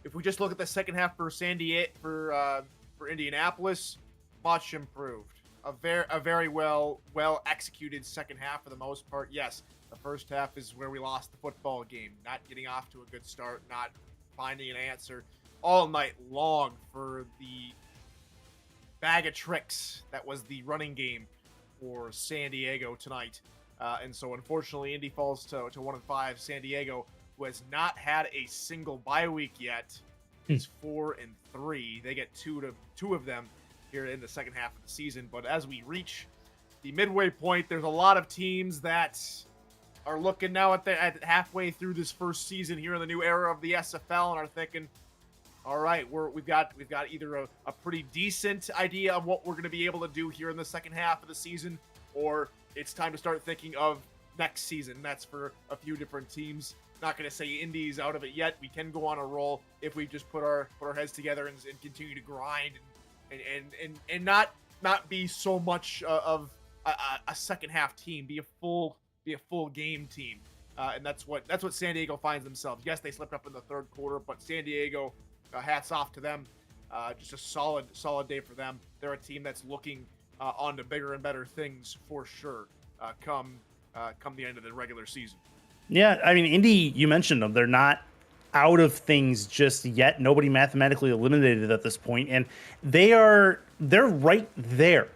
if we just look at the second half for for Indianapolis, much improved. A very well executed second half for the most part. Yes, the first half is where we lost the football game, not getting off to a good start, not finding an answer all night long for the bag of tricks that was the running game for San Diego tonight. And so unfortunately, Indy falls to 1-5. San Diego, who has not had a single bye week yet, is 4-3. They get two of them here in the second half of the season. But as we reach the midway point, there's a lot of teams that are looking now at halfway through this first season here in the new era of the SFL and are thinking, all right, we've got either a pretty decent idea of what we're going to be able to do here in the second half of the season, or it's time to start thinking of next season. That's for a few different teams. Not going to say Indy's out of it yet. We can go on a roll if we just put our heads together and continue to grind and not be so much of a second half team. Be a full game team. And that's what San Diego finds themselves. Yes, they slipped up in the third quarter, but San Diego, hats off to them. Just a solid day for them. They're a team that's looking on to bigger and better things for sure. Come the end of the regular season. Yeah, I mean, Indy, you mentioned them. They're not out of things just yet. Nobody mathematically eliminated at this point, and they're right there.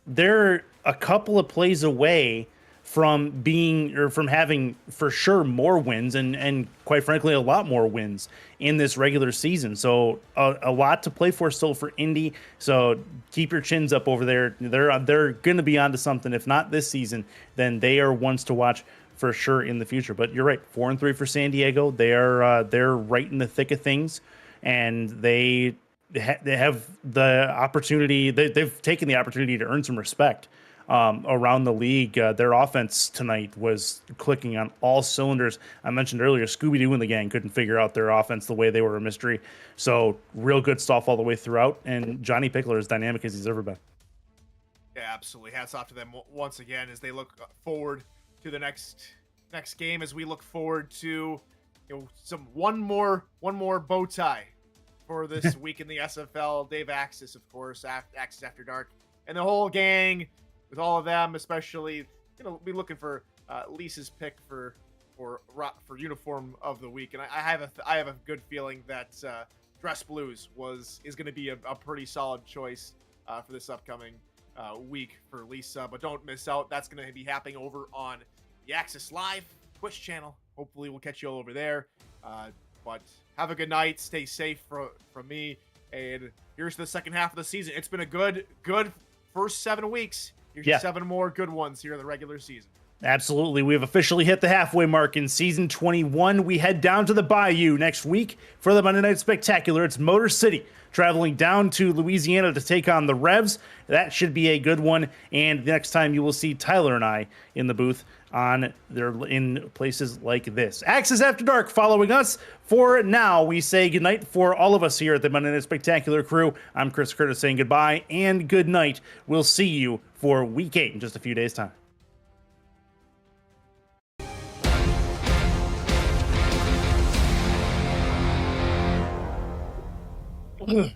They're a couple of plays away from having for sure more wins and quite frankly a lot more wins in this regular season. So a lot to play for still for Indy. So keep your chins up over there. They're going to be onto something. If not this season, then they are ones to watch for sure in the future. But you're right, 4-3 for San Diego. They're right in the thick of things, and they have the opportunity. They've taken the opportunity to earn some respect around the league. Their offense tonight was clicking on all cylinders. I mentioned earlier, Scooby-Doo and the gang couldn't figure out their offense the way they were a mystery. So real good stuff all the way throughout. And Johnny Pickler is dynamic as he's ever been. Yeah, absolutely. Hats off to them once again as they look forward to the next game, as we look forward to one more bow tie for this week in the SFL. Dave Axis, of course, Axis After Dark, and the whole gang. With all of them, especially, be looking for Lisa's pick for uniform of the week, and I have a good feeling that Dress Blues is going to be a pretty solid choice for this upcoming week for Lisa. But don't miss out. That's going to be happening over on the Axis Live Twitch channel. Hopefully, we'll catch you all over there. But have a good night. Stay safe from me. And here's the second half of the season. It's been a good first 7 weeks. Here's 7 more good ones here in the regular season. Absolutely. We have officially hit the halfway mark in season 21. We head down to the Bayou next week for the Monday Night Spectacular. It's Motor City traveling down to Louisiana to take on the Revs. That should be a good one. And next time you will see Tyler and I in the booth in places like this. Axis After Dark following us. For now, we say goodnight for all of us here at the Monday Night Spectacular crew. I'm Chris Curtis saying goodbye and good night. We'll see you for week 8 in just a few days' time. Ugh.